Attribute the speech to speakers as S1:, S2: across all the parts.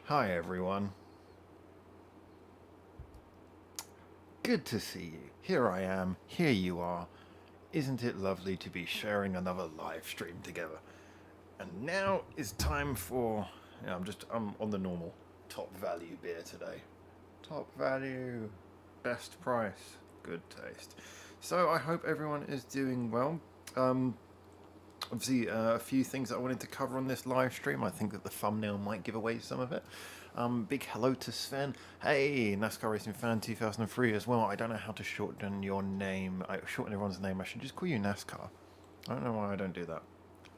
S1: Hi everyone. Good to see you. Here I am, here you are. Isn't it lovely to be sharing another live stream together? And now is time for, I'm on the normal top value beer today. Top value, best price, good taste. So I hope everyone is doing well. Obviously, a few things that I wanted to cover on this live stream. I think that the thumbnail might give away some of it. Big hello to Sven. Hey, NASCAR Racing Fan 2003 as well. I don't know how to shorten your name. I shorten everyone's name. I should just call you NASCAR. I don't know why I don't do that.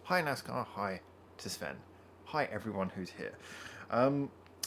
S1: Hi NASCAR. Hi to Sven. Hi everyone who's here.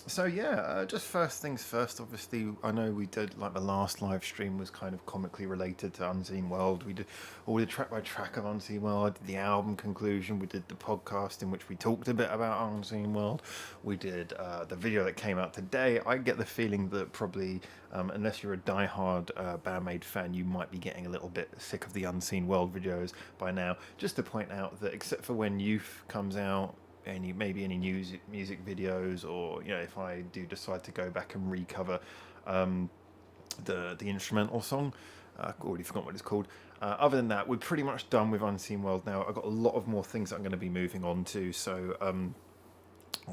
S1: Just first things first. Obviously, I know we did like the last live stream was kind of comically related to Unseen World. We did all the track by track of Unseen World. The album conclusion. We did the podcast in which we talked a bit about Unseen World. We did the video that came out today. I get the feeling that probably, unless you're a diehard Bandmade fan, you might be getting a little bit sick of the Unseen World videos by now. Just to point out that except for when Youth comes out, any music videos, or if I do decide to go back and recover the instrumental song, I've already forgotten what it's called. Other than that, we're pretty much done with Unseen World now. I've got a lot of more things that I'm going to be moving on to, so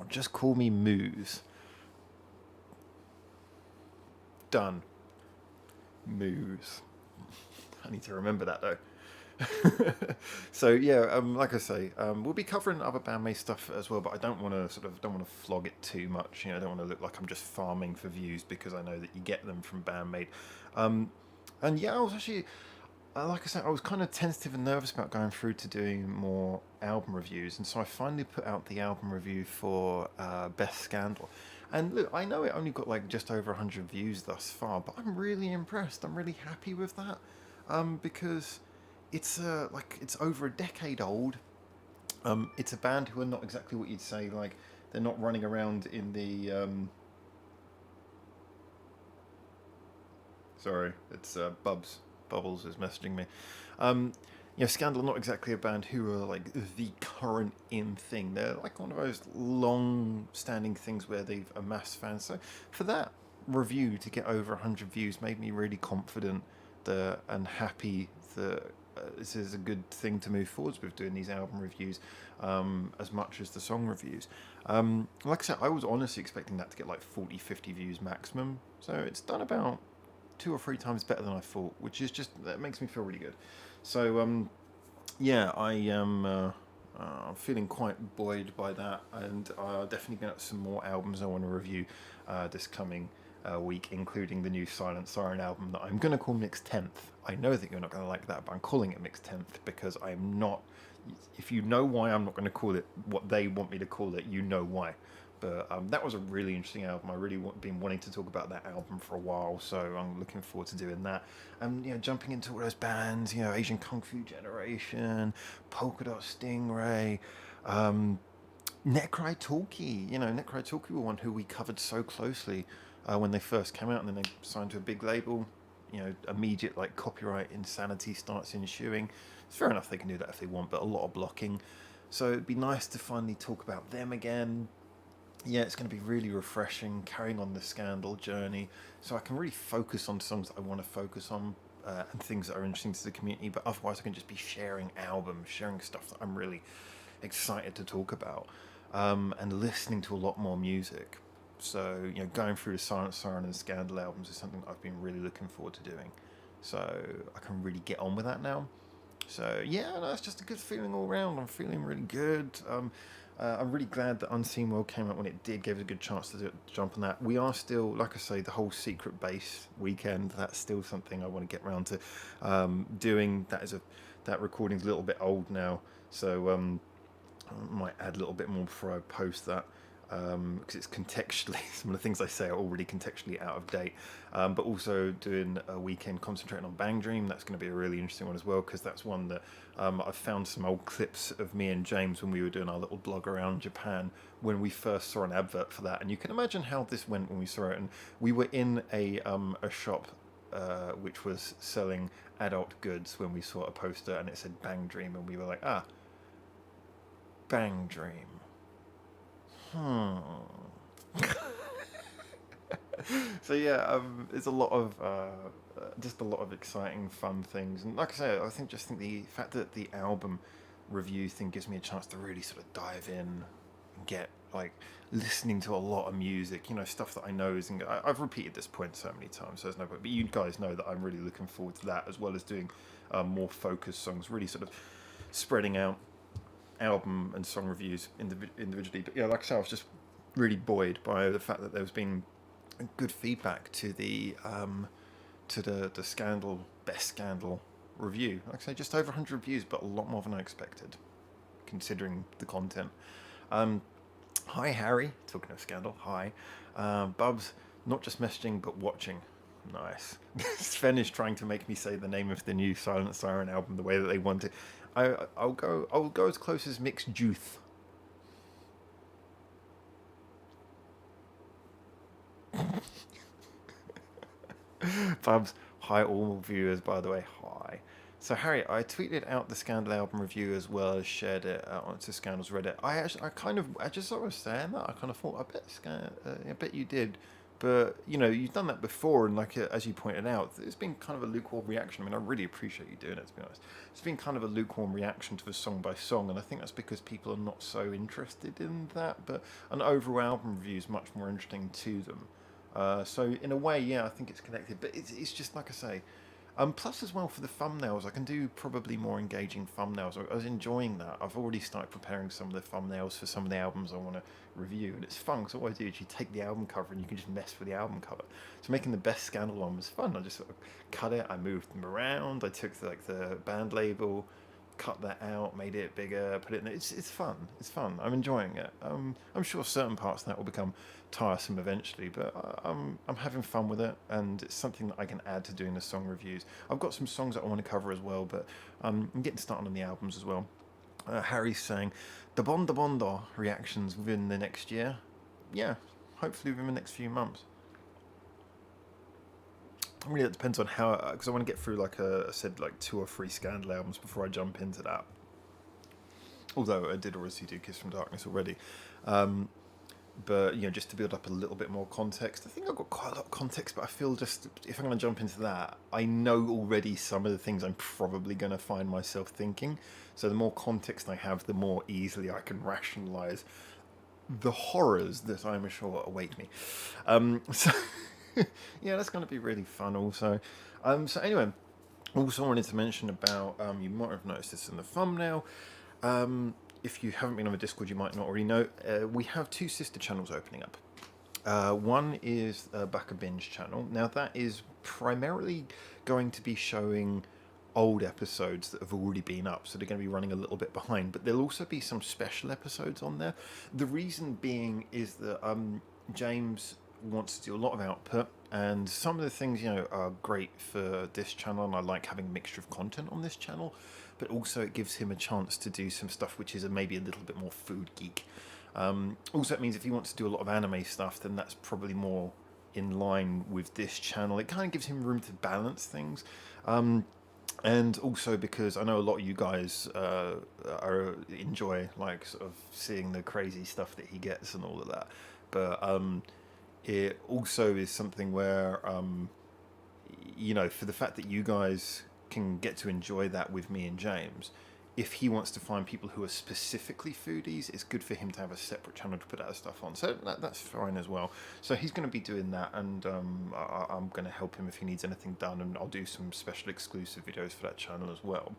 S1: just call me Moose. Done. Moose. I need to remember that though. So like I say, we'll be covering other Bandmade stuff as well, but I don't want to flog it too much. I don't want to look like I'm just farming for views, because I know that you get them from Bandmade. I was actually, like I said, I was kind of tentative and nervous about going through to doing more album reviews, and so I finally put out the album review for Best Scandal. And look, I know it only got like just over 100 views thus far, but I'm really impressed. I'm really happy with that, because it's over a decade old. It's a band who are not exactly what you'd say, like they're not running around in the sorry, it's Bubbles is messaging me. Scandal are not exactly a band who are like the current in thing. They're like one of those long-standing things where they've amassed fans. So for that review to get over 100 views made me really confident and happy that this is a good thing to move forwards with, doing these album reviews as much as the song reviews. Like I said, I was honestly expecting that to get like 40-50 views maximum, so it's done about 2 or 3 times better than I thought, which is that makes me feel really good. So I am feeling quite buoyed by that, and I'll definitely get some more albums I want to review this coming week, including the new Silent Siren album that I'm going to call Mixed 10th. I know that you're not going to like that, but I'm calling it Mixed 10th because I'm not. If you know why I'm not going to call it what they want me to call it, you know why. But that was a really interesting album. I really been wanting to talk about that album for a while, so I'm looking forward to doing that. And jumping into all those bands, Asian Kung Fu Generation, Polka Dot Stingray, Necry Talkie. Necry Talkie were one who we covered so closely when they first came out, and then they signed to a big label. Immediate like copyright insanity starts ensuing. It's fair enough, they can do that if they want, but a lot of blocking. So it'd be nice to finally talk about them again. Yeah, it's going to be really refreshing, carrying on the Scandal journey, so I can really focus on songs that I want to focus on and things that are interesting to the community. But otherwise, I can just be sharing albums, sharing stuff that I'm really excited to talk about, and listening to a lot more music. So, going through the Silent Siren and Scandal albums is something I've been really looking forward to doing. So I can really get on with that now. So yeah, no, it's just a good feeling all round. I'm feeling really good. I'm really glad that Unseen World came out when it did. Gave us a good chance to jump on that. We are still, like I say, the whole Secret Base weekend. That's still something I want to get around to doing. That recording's a little bit old now, so I might add a little bit more before I post that. Because it's contextually, some of the things I say are already contextually out of date. But also doing a weekend concentrating on Bang Dream, that's going to be a really interesting one as well, because that's one that I've found some old clips of me and James when we were doing our little blog around Japan when we first saw an advert for that. And you can imagine how this went when we saw it. And we were in a shop which was selling adult goods when we saw a poster and it said Bang Dream, and we were like, Bang Dream. So yeah, it's a lot of just a lot of exciting, fun things, and like I say, I think the fact that the album review thing gives me a chance to really sort of dive in and get like listening to a lot of music, stuff that I know is. And I've repeated this point so many times, so there's no point. But you guys know that I'm really looking forward to that, as well as doing more focused songs, really sort of spreading out album and song reviews individually. But yeah, like I said, I was just really buoyed by the fact that there's been good feedback to the Scandal Best Scandal review. Like I say, just over 100 views, but a lot more than I expected, considering the content. Hi Harry, talking of Scandal. Hi, Bubs, not just messaging but watching. Nice. Sven is trying to make me say the name of the new Silent Siren album the way that they want it. I'll go as close as Mixed Juice. Bubs, hi all viewers, by the way, hi. So Harry, I tweeted out the Scandal album review as well as shared it onto Scandal's Reddit. I just sort of saying that, I kind of thought, I bet you did. But, you've done that before, and as you pointed out, it's been kind of a lukewarm reaction. I mean, I really appreciate you doing it, to be honest. It's been kind of a lukewarm reaction to the song by song, and I think that's because people are not so interested in that, but an overall album review is much more interesting to them. So in a way, yeah, I think it's connected, but it's just like I say. Plus, as well, for the thumbnails, I can do probably more engaging thumbnails. I was enjoying that. I've already started preparing some of the thumbnails for some of the albums I want to review, and it's fun because all I do is you take the album cover and you can just mess with the album cover. So making the Best Scandal one was fun. I just sort of cut it, I moved them around, I took the band label, cut that out, made it bigger, put it in. It's fun. It's fun. I'm enjoying it. I'm sure certain parts of that will become tiresome eventually, but I'm having fun with it, and it's something that I can add to doing the song reviews. I've got some songs that I want to cover as well, but I'm getting started on the albums as well. Harry's saying the Bondo reactions within the next year. Yeah, hopefully within the next few months. Really, it depends on how, because I want to get through I said 2 or 3 Scandal albums before I jump into that. Although I did already do Kiss from Darkness already. But just to build up a little bit more context. I think I've got quite a lot of context, but I feel just if I'm going to jump into that, I know already some of the things I'm probably going to find myself thinking. So the more context I have, the more easily I can rationalize the horrors that I'm sure await me. So yeah, that's going to be really fun. Also, so anyway, also wanted to mention about you might have noticed this in the thumbnail. If you haven't been on the Discord, you might not already know. We have 2 sister channels opening up. One is Back a Binge channel. Now that is primarily going to be showing old episodes that have already been up, so they're going to be running a little bit behind. But there'll also be some special episodes on there. The reason being is that James wants to do a lot of output, and some of the things are great for this channel, and I like having a mixture of content on this channel, but also it gives him a chance to do some stuff which is maybe a little bit more food geek. Also, it means if he wants to do a lot of anime stuff, then that's probably more in line with this channel. It kind of gives him room to balance things. And also because I know a lot of you guys enjoy sort of seeing the crazy stuff that he gets and all of that, but it also is something where for the fact that you guys can get to enjoy that with me and James, if he wants to find people who are specifically foodies, it's good for him to have a separate channel to put that stuff on. So that's fine as well. So he's going to be doing that, and I'm going to help him if he needs anything done, and I'll do some special exclusive videos for that channel as well.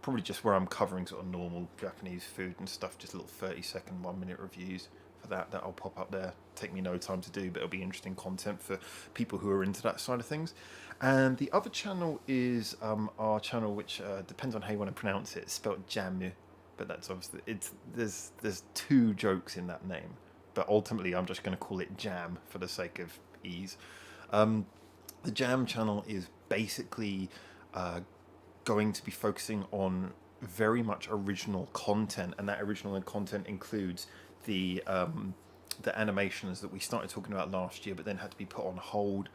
S1: Probably just where I'm covering sort of normal Japanese food and stuff, just little 30-second, 1-minute reviews for that I'll pop up there. Take me no time to do, but it'll be interesting content for people who are into that side of things. And the other channel is our channel, which depends on how you want to pronounce it. It's spelled Jamu, but that's obviously there's 2 jokes in that name, but ultimately I'm just going to call it Jam for the sake of ease. The Jam channel is basically going to be focusing on very much original content, and that original content includes the animations that we started talking about last year, but then had to be put on hold.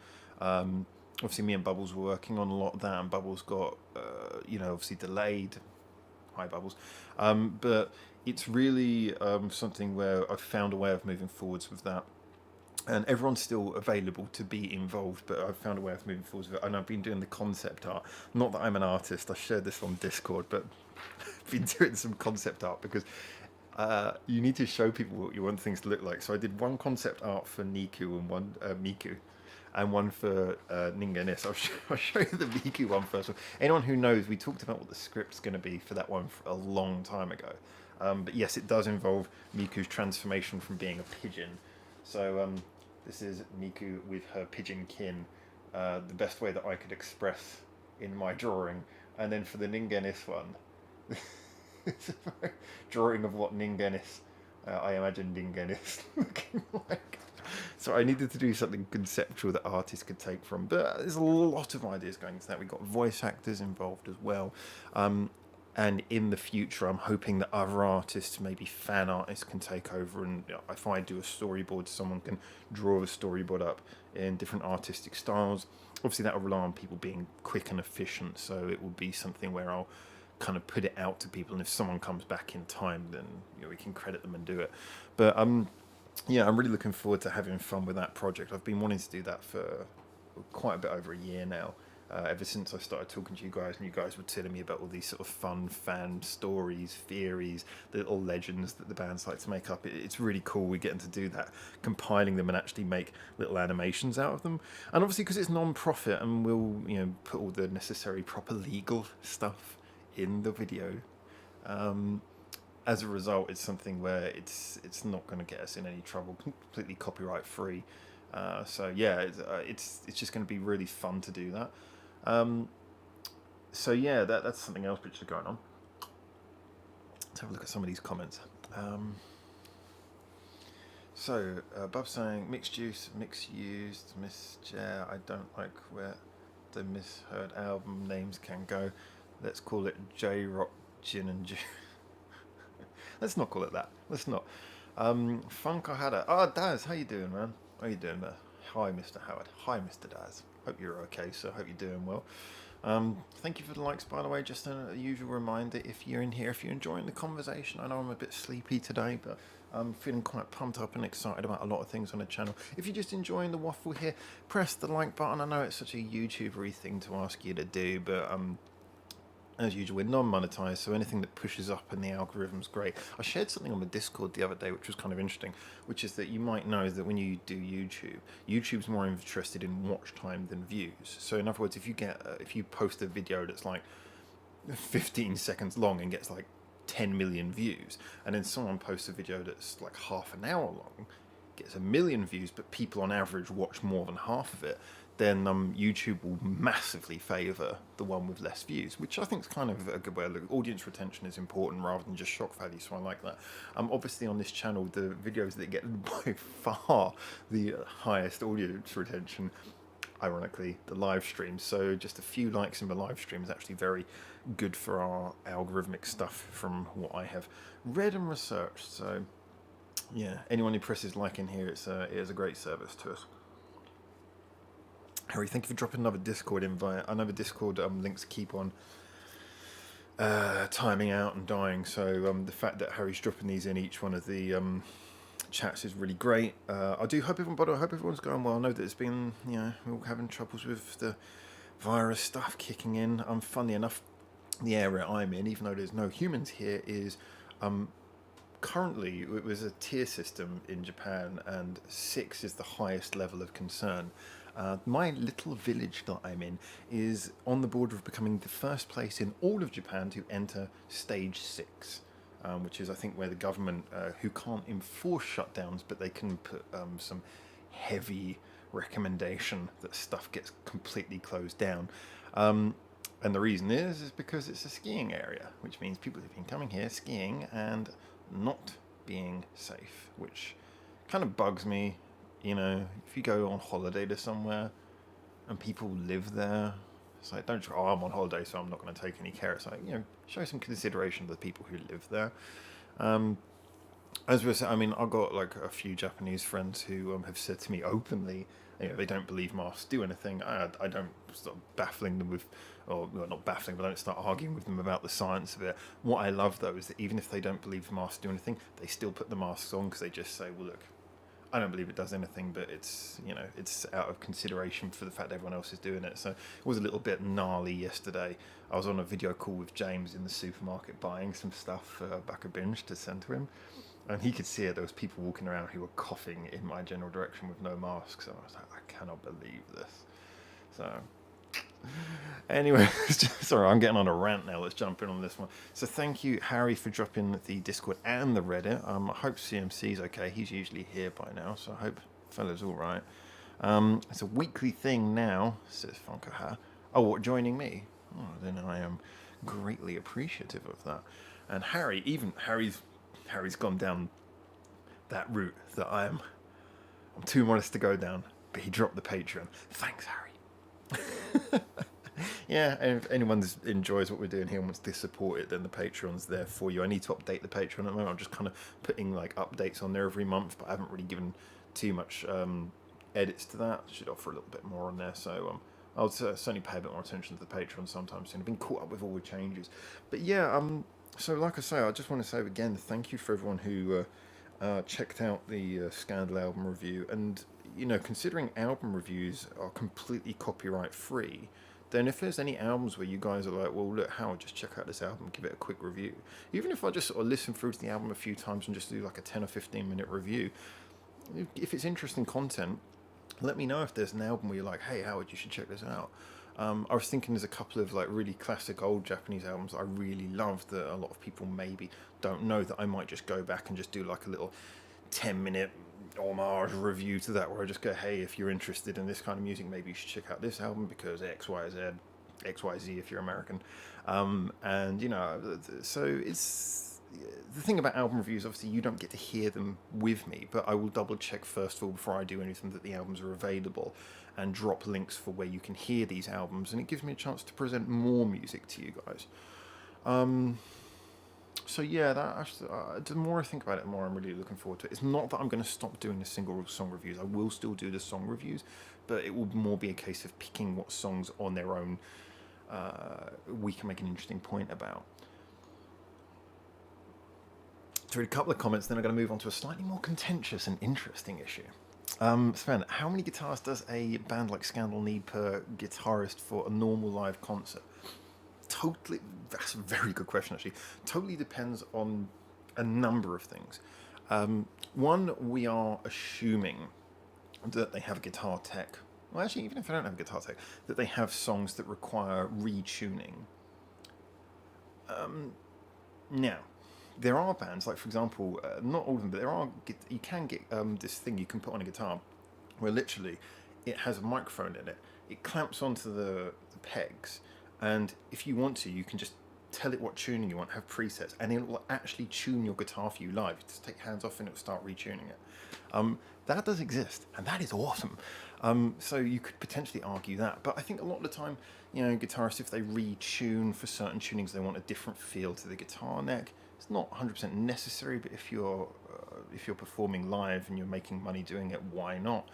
S1: Obviously, me and Bubbles were working on a lot of that, and Bubbles got, obviously delayed. Hi, Bubbles. But it's really something where I've found a way of moving forwards with that. And everyone's still available to be involved, but I've found a way of moving forwards with it. And I've been doing the concept art. Not that I'm an artist, I shared this on Discord, but I've been doing some concept art because you need to show people what you want things to look like. So I did one concept art for Niku and one Miku, and one for Ninganis. I'll show you the Miku one first. Anyone who knows, we talked about what the script's going to be for that one for a long time ago. But yes, it does involve Miku's transformation from being a pigeon. So this is Miku with her pigeon kin, the best way that I could express in my drawing. And then for the Ninganis one, it's a drawing of what Ninganis, I imagine Ninganis looking like. So I needed to do something conceptual that artists could take from. But there's a lot of ideas going into that. We've got voice actors involved as well. And in the future, I'm hoping that other artists, maybe fan artists, can take over. And if I do a storyboard, someone can draw a storyboard up in different artistic styles. Obviously, that will rely on people being quick and efficient. So it will be something where I'll kind of put it out to people. And if someone comes back in time, then we can credit them and do it. But yeah, I'm really looking forward to having fun with that project. I've been wanting to do that for quite a bit over a year now. Ever since I started talking to you guys, and you guys were telling me about all these sort of fun fan stories, theories, the little legends that the bands like to make up. It's really cool we're getting to do that, compiling them and actually make little animations out of them. And obviously because it's non-profit, and we'll put all the necessary proper legal stuff in the video. As a result, it's something where it's not going to get us in any trouble, completely copyright free. So yeah, it's just going to be really fun to do that. So yeah, that's something else which is going on. Let's have a look at some of these comments. So Bub's saying mixed juice, mixed used, Miss Chair. I don't like where the misheard album names can go. Let's call it J-Rock Gin and Juice. Let's not call it that. Let's not. Funk Ohada. Oh, Daz, how you doing, man? How you doing there? Hi, Mr. Howard. Hi, Mr. Daz. Hope you're okay, so hope you're doing well. Thank you for the likes, by the way. Just a usual reminder, if you're in here, if you're enjoying the conversation. I know I'm a bit sleepy today, but I'm feeling quite pumped up and excited about a lot of things on the channel. If you're just enjoying the waffle here, press the like button. I know it's such a YouTuber-y thing to ask you to do, but as usual, we're non-monetized, so anything that pushes up in the algorithm's great. I shared something on the Discord the other day, which was kind of interesting, which is that you might know that when you do YouTube, YouTube's more interested in watch time than views. So in other words, if you post a video that's like 15 seconds long and gets like 10 million views, and then someone posts a video that's like half an hour long, gets 1 million views, but people on average watch more than half of it, then YouTube will massively favour the one with less views, which I think is kind of a good way of looking. Audience retention is important rather than just shock value, so I like that. Obviously on this channel, the videos that get by far the highest audience retention, ironically, the live streams. So just a few likes in the live stream is actually very good for our algorithmic stuff from what I have read and researched. So yeah, anyone who presses like in here, it is a great service to us. Harry, thank you for dropping another Discord invite. I know the Discord links keep on timing out and dying, so the fact that Harry's dropping these in each one of the chats is really great. I do hope everyone's going well. I know that it's been, we're all having troubles with the virus stuff kicking in. Funnily enough, the area I'm in, even though there's no humans here, is currently it was a tier system in Japan, and 6 is the highest level of concern. My little village that I'm in is on the border of becoming the first place in all of Japan to enter stage 6, which is, I think, where the government, who can't enforce shutdowns, but they can put some heavy recommendation that stuff gets completely closed down. And the reason is because it's a skiing area, which means people have been coming here skiing and not being safe, which kind of bugs me. If you go on holiday to somewhere and people live there, it's like, don't, oh, I'm on holiday, so I'm not going to take any care. It's like, show some consideration to the people who live there. As we said, I mean, I've got like a few Japanese friends who have said to me openly, they don't believe masks do anything. I don't start baffling them with, or well, not baffling, but I don't start arguing with them about the science of it. What I love though is that even if they don't believe masks do anything, they still put the masks on because they just say, well, look, I don't believe it does anything, but it's out of consideration for the fact everyone else is doing it. So it was a little bit gnarly yesterday. I was on a video call with James in the supermarket buying some stuff for Baka Binge to send to him. And he could see it. There was people walking around who were coughing in my general direction with no masks. And I was like, I cannot believe this. So, anyway, sorry, I'm getting on a rant now. Let's jump in on this one. So thank you, Harry, for dropping the Discord and the Reddit. I hope CMC's okay. He's usually here by now, so I hope fella's all right. It's a weekly thing now, says Funkaha. Oh, what, joining me? Oh, then I am greatly appreciative of that. And Harry's gone down that route that I'm too modest to go down, but he dropped the Patreon. Thanks, Harry. Yeah, and if anyone enjoys what we're doing here and wants to support it, then the Patreon's there for you. I need to update the Patreon at the moment. I'm just kind of putting like updates on there every month, but I haven't really given too much edits to that. I should offer a little bit more on there, so I'll certainly pay a bit more attention to the Patreon sometime soon. I've been caught up with all the changes, but yeah, so like I say, I just want to say again, thank you for everyone who checked out the Scandal album review. And, considering album reviews are completely copyright free, then if there's any albums where you guys are like, well, look, Howard, just check out this album, give it a quick review. Even if I just sort of listen through to the album a few times and just do like a 10 or 15 minute review, if it's interesting content, let me know if there's an album where you're like, hey, Howard, you should check this out. I was thinking there's a couple of like really classic old Japanese albums that I really love that a lot of people maybe don't know, that I might just go back and just do like a little 10-minute homage review to that, where I just go, hey, if you're interested in this kind of music, maybe you should check out this album because XYZ if you're American. So it's the thing about album reviews, obviously you don't get to hear them with me, but I will double check first of all before I do anything that the albums are available, and drop links for where you can hear these albums, and it gives me a chance to present more music to you guys. So yeah, the more I think about it, the more I'm really looking forward to it. It's not that I'm going to stop doing the single song reviews. I will still do the song reviews, but it will more be a case of picking what songs on their own we can make an interesting point about. To read a couple of comments, then I'm going to move on to a slightly more contentious and interesting issue. Sven, how many guitars does a band like Scandal need per guitarist for a normal live concert? Totally, that's a very good question actually. Totally depends on a number of things. One, we are assuming that they have a guitar tech. Well, actually, even if they don't have a guitar tech, that they have songs that require retuning. Now, there are bands, like for example, not all of them, but you can get this thing you can put on a guitar where literally it has a microphone in it. It clamps onto the pegs, and if you want to, you can just tell it what tuning you want, have presets, and it will actually tune your guitar for you live. Just take your hands off and it will start retuning it. That does exist, and that is awesome. So you could potentially argue that, but I think a lot of the time, guitarists, if they retune for certain tunings, they want a different feel to the guitar neck. It's not 100% necessary, but if you're performing live and you're making money doing it, why not?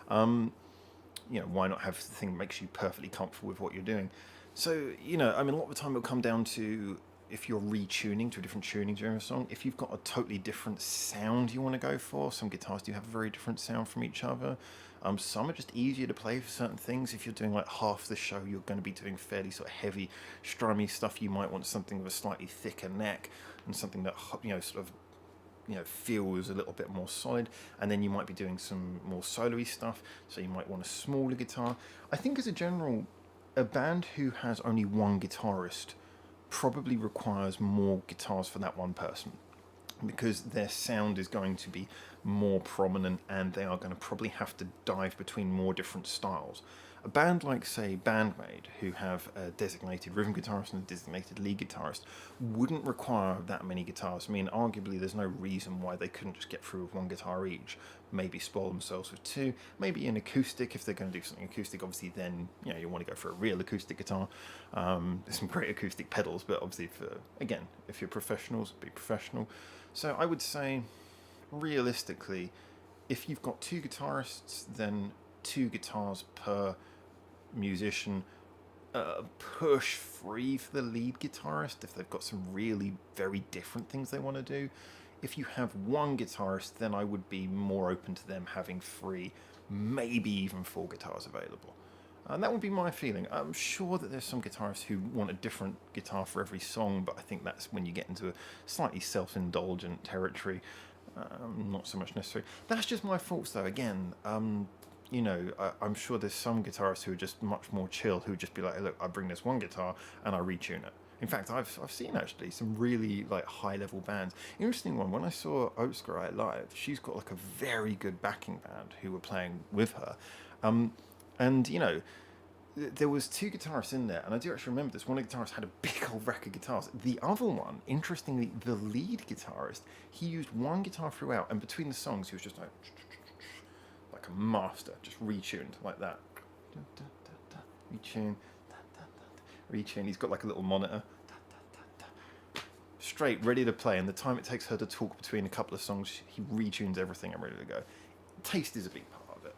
S1: Why not have the thing that makes you perfectly comfortable with what you're doing? So, a lot of the time it'll come down to if you're retuning to a different tuning during a song, if you've got a totally different sound you want to go for, some guitars do have a very different sound from each other. Some are just easier to play for certain things. If you're doing like half the show, you're going to be doing fairly sort of heavy, strummy stuff. You might want something with a slightly thicker neck and something that, you know, sort of, you know, feels a little bit more solid. And then you might be doing some more solo-y stuff, so you might want a smaller guitar. I think as a general, a band who has only one guitarist probably requires more guitars for that one person, because their sound is going to be more prominent and they are going to probably have to dive between more different styles. A band like, say, Bandmate, who have a designated rhythm guitarist and a designated lead guitarist, wouldn't require that many guitars. I mean, arguably, there's no reason why they couldn't just get through with one guitar each. Maybe spoil themselves with two. Maybe an acoustic, if they're going to do something acoustic. Obviously, then, you know, you want to go for a real acoustic guitar. There's some great acoustic pedals, but obviously, again, if you're professionals, be professional. So I would say, realistically, if you've got two guitarists, then 2 guitars per musician. Push 3 for the lead guitarist if they've got some really very different things they want to do. If you have 1 guitarist, then I would be more open to them having 3, maybe even 4 guitars available. And that would be my feeling. I'm sure that there's some guitarists who want a different guitar for every song, but I think that's when you get into a slightly self-indulgent territory. Not so much necessary. That's just my thoughts, though. Again, you know, I'm sure there's some guitarists who are just much more chill, who would just be like, look, I bring this one guitar and I retune it. In fact, I've seen actually some really like high level bands. Interesting one, when I saw Oatscry live, she's got like a very good backing band who were playing with her. And you know, there was 2 guitarists in there, and I do actually remember this. One of the guitarists had a big old rack of guitars. The other one, interestingly, the lead guitarist, he used 1 guitar throughout, and between the songs, he was just like a master, just retuned like that. Retune, retune. He's got like a little monitor. Straight, ready to play, and the time it takes her to talk between a couple of songs, he retunes everything and ready to go. Taste is a big part of it.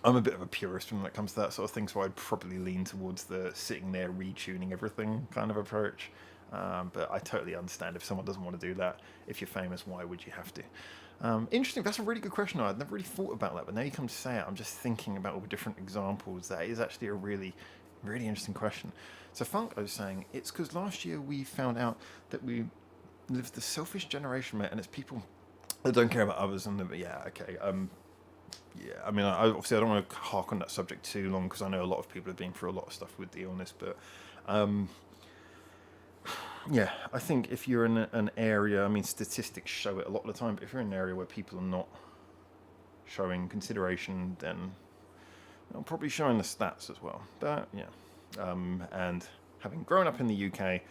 S1: I'm a bit of a purist when it comes to that sort of thing, so I'd probably lean towards the sitting there retuning everything kind of approach. But I totally understand if someone doesn't want to do that. If you're famous, why would you have to? Interesting. That's a really good question. I'd never really thought about that, but now you come to say it, I'm just thinking about all the different examples. That is actually a really, really interesting question. So Funk, I was saying, it's because last year we found out that we live the selfish generation, mate, and it's people that don't care about others. And yeah, okay. Yeah, I mean, obviously I don't want to hark on that subject too long because I know a lot of people have been through a lot of stuff with the illness, but yeah, I think if you're in an area, I mean, statistics show it a lot of the time, but if you're in an area where people are not showing consideration, then they're probably showing the stats as well. But yeah, and having grown up in the UK,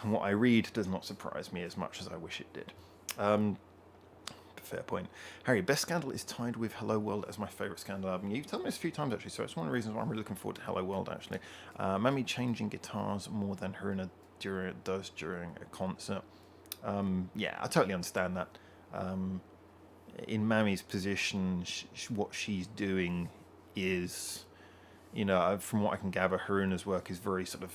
S1: what I read does not surprise me as much as I wish it did. Fair point. Harry, best Scandal is tied with Hello World as my favourite Scandal album. You've told me this a few times actually, so it's one of the reasons why I'm really looking forward to Hello World actually. Mammy changing guitars more than Haruna does during a concert. Yeah, I totally understand that. In Mammy's position, what she's doing is, you know, from what I can gather, Haruna's work is very sort of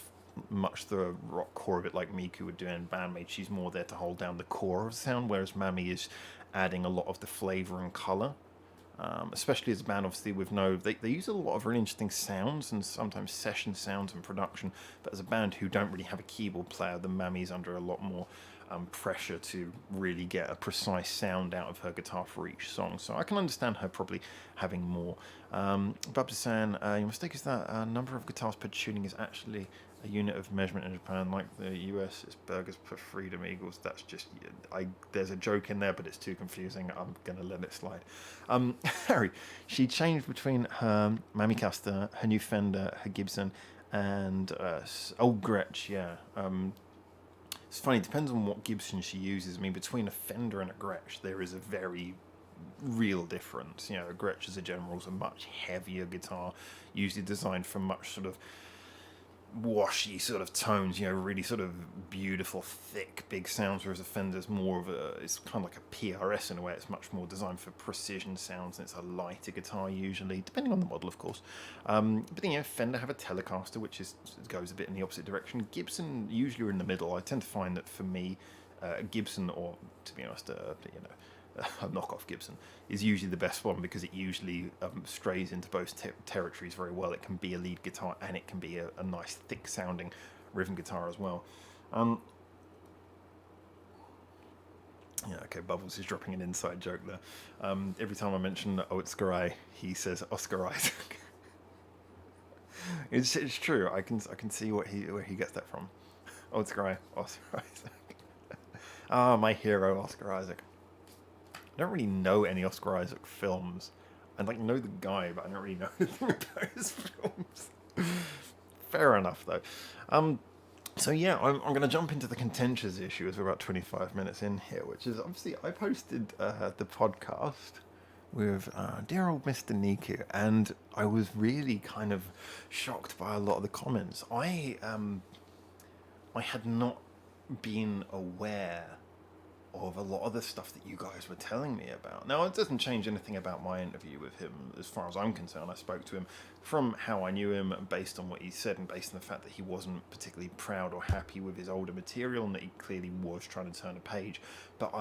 S1: much the rock core of it, like Miku would do in Bandmate. She's more there to hold down the core of the sound, whereas Mammy is adding a lot of the flavour and colour. Especially as a band, obviously, with they use a lot of really interesting sounds and sometimes session sounds and production, but as a band who don't really have a keyboard player, the Mammy's under a lot more pressure to really get a precise sound out of her guitar for each song. So I can understand her probably having more. Babs is saying, your mistake is that number of guitars per tuning is actually a unit of measurement in Japan, like the US, it's burgers per freedom eagles. That's just, there's a joke in there, but it's too confusing. I'm going to let it slide. Harry, she changed between her Mammy Caster, her new Fender, her Gibson, and old Gretsch, yeah. It's funny, it depends on what Gibson she uses. I mean, between a Fender and a Gretsch, there is a very real difference. You know, a Gretsch as a general is a much heavier guitar, usually designed for much sort of washy sort of tones, really sort of beautiful, thick, big sounds, whereas the Fender's more of it's kind of like a PRS in a way. It's much more designed for precision sounds, and it's a lighter guitar usually, depending on the model, of course. But then, Fender have a Telecaster, which goes a bit in the opposite direction. Gibson usually are in the middle. I tend to find that for me, Gibson, or to be honest, a knockoff Gibson is usually the best one because it usually strays into both territories very well. It can be a lead guitar and it can be a nice thick sounding rhythm guitar as well. Okay, Bubbles is dropping an inside joke there. Every time I mention Oscar I, he says Oscar Isaac. It's true. I can see where he gets that from. Oscar Isaac. My hero, Oscar Isaac. I don't really know any Oscar Isaac films. I know the guy, but I don't really know anything about his films. Fair enough, though. So yeah, I'm going to jump into the contentious issue as we're about 25 minutes in here, which is obviously I posted the podcast with dear old Mr. Niku, and I was really kind of shocked by a lot of the comments. I had not been aware of a lot of the stuff that you guys were telling me about. Now, it doesn't change anything about my interview with him as far as I'm concerned. I spoke to him from how I knew him, based on what he said, and based on the fact that he wasn't particularly proud or happy with his older material, and that he clearly was trying to turn a page. But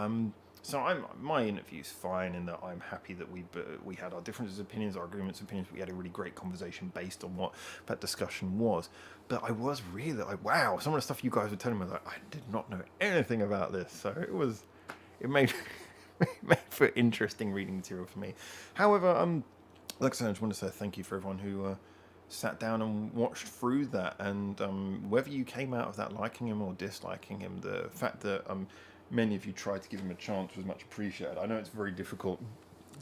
S1: my interview's fine in that I'm happy that we had our differences of opinions, our agreements of opinions, but we had a really great conversation based on what that discussion was. But I was really like, wow, some of the stuff you guys were telling me, I did not know anything about this. So it made for interesting reading material for me. However, like I said, I just want to say thank you for everyone who sat down and watched through that, and whether you came out of that liking him or disliking him, the fact that many of you tried to give him a chance was much appreciated. I know it's very difficult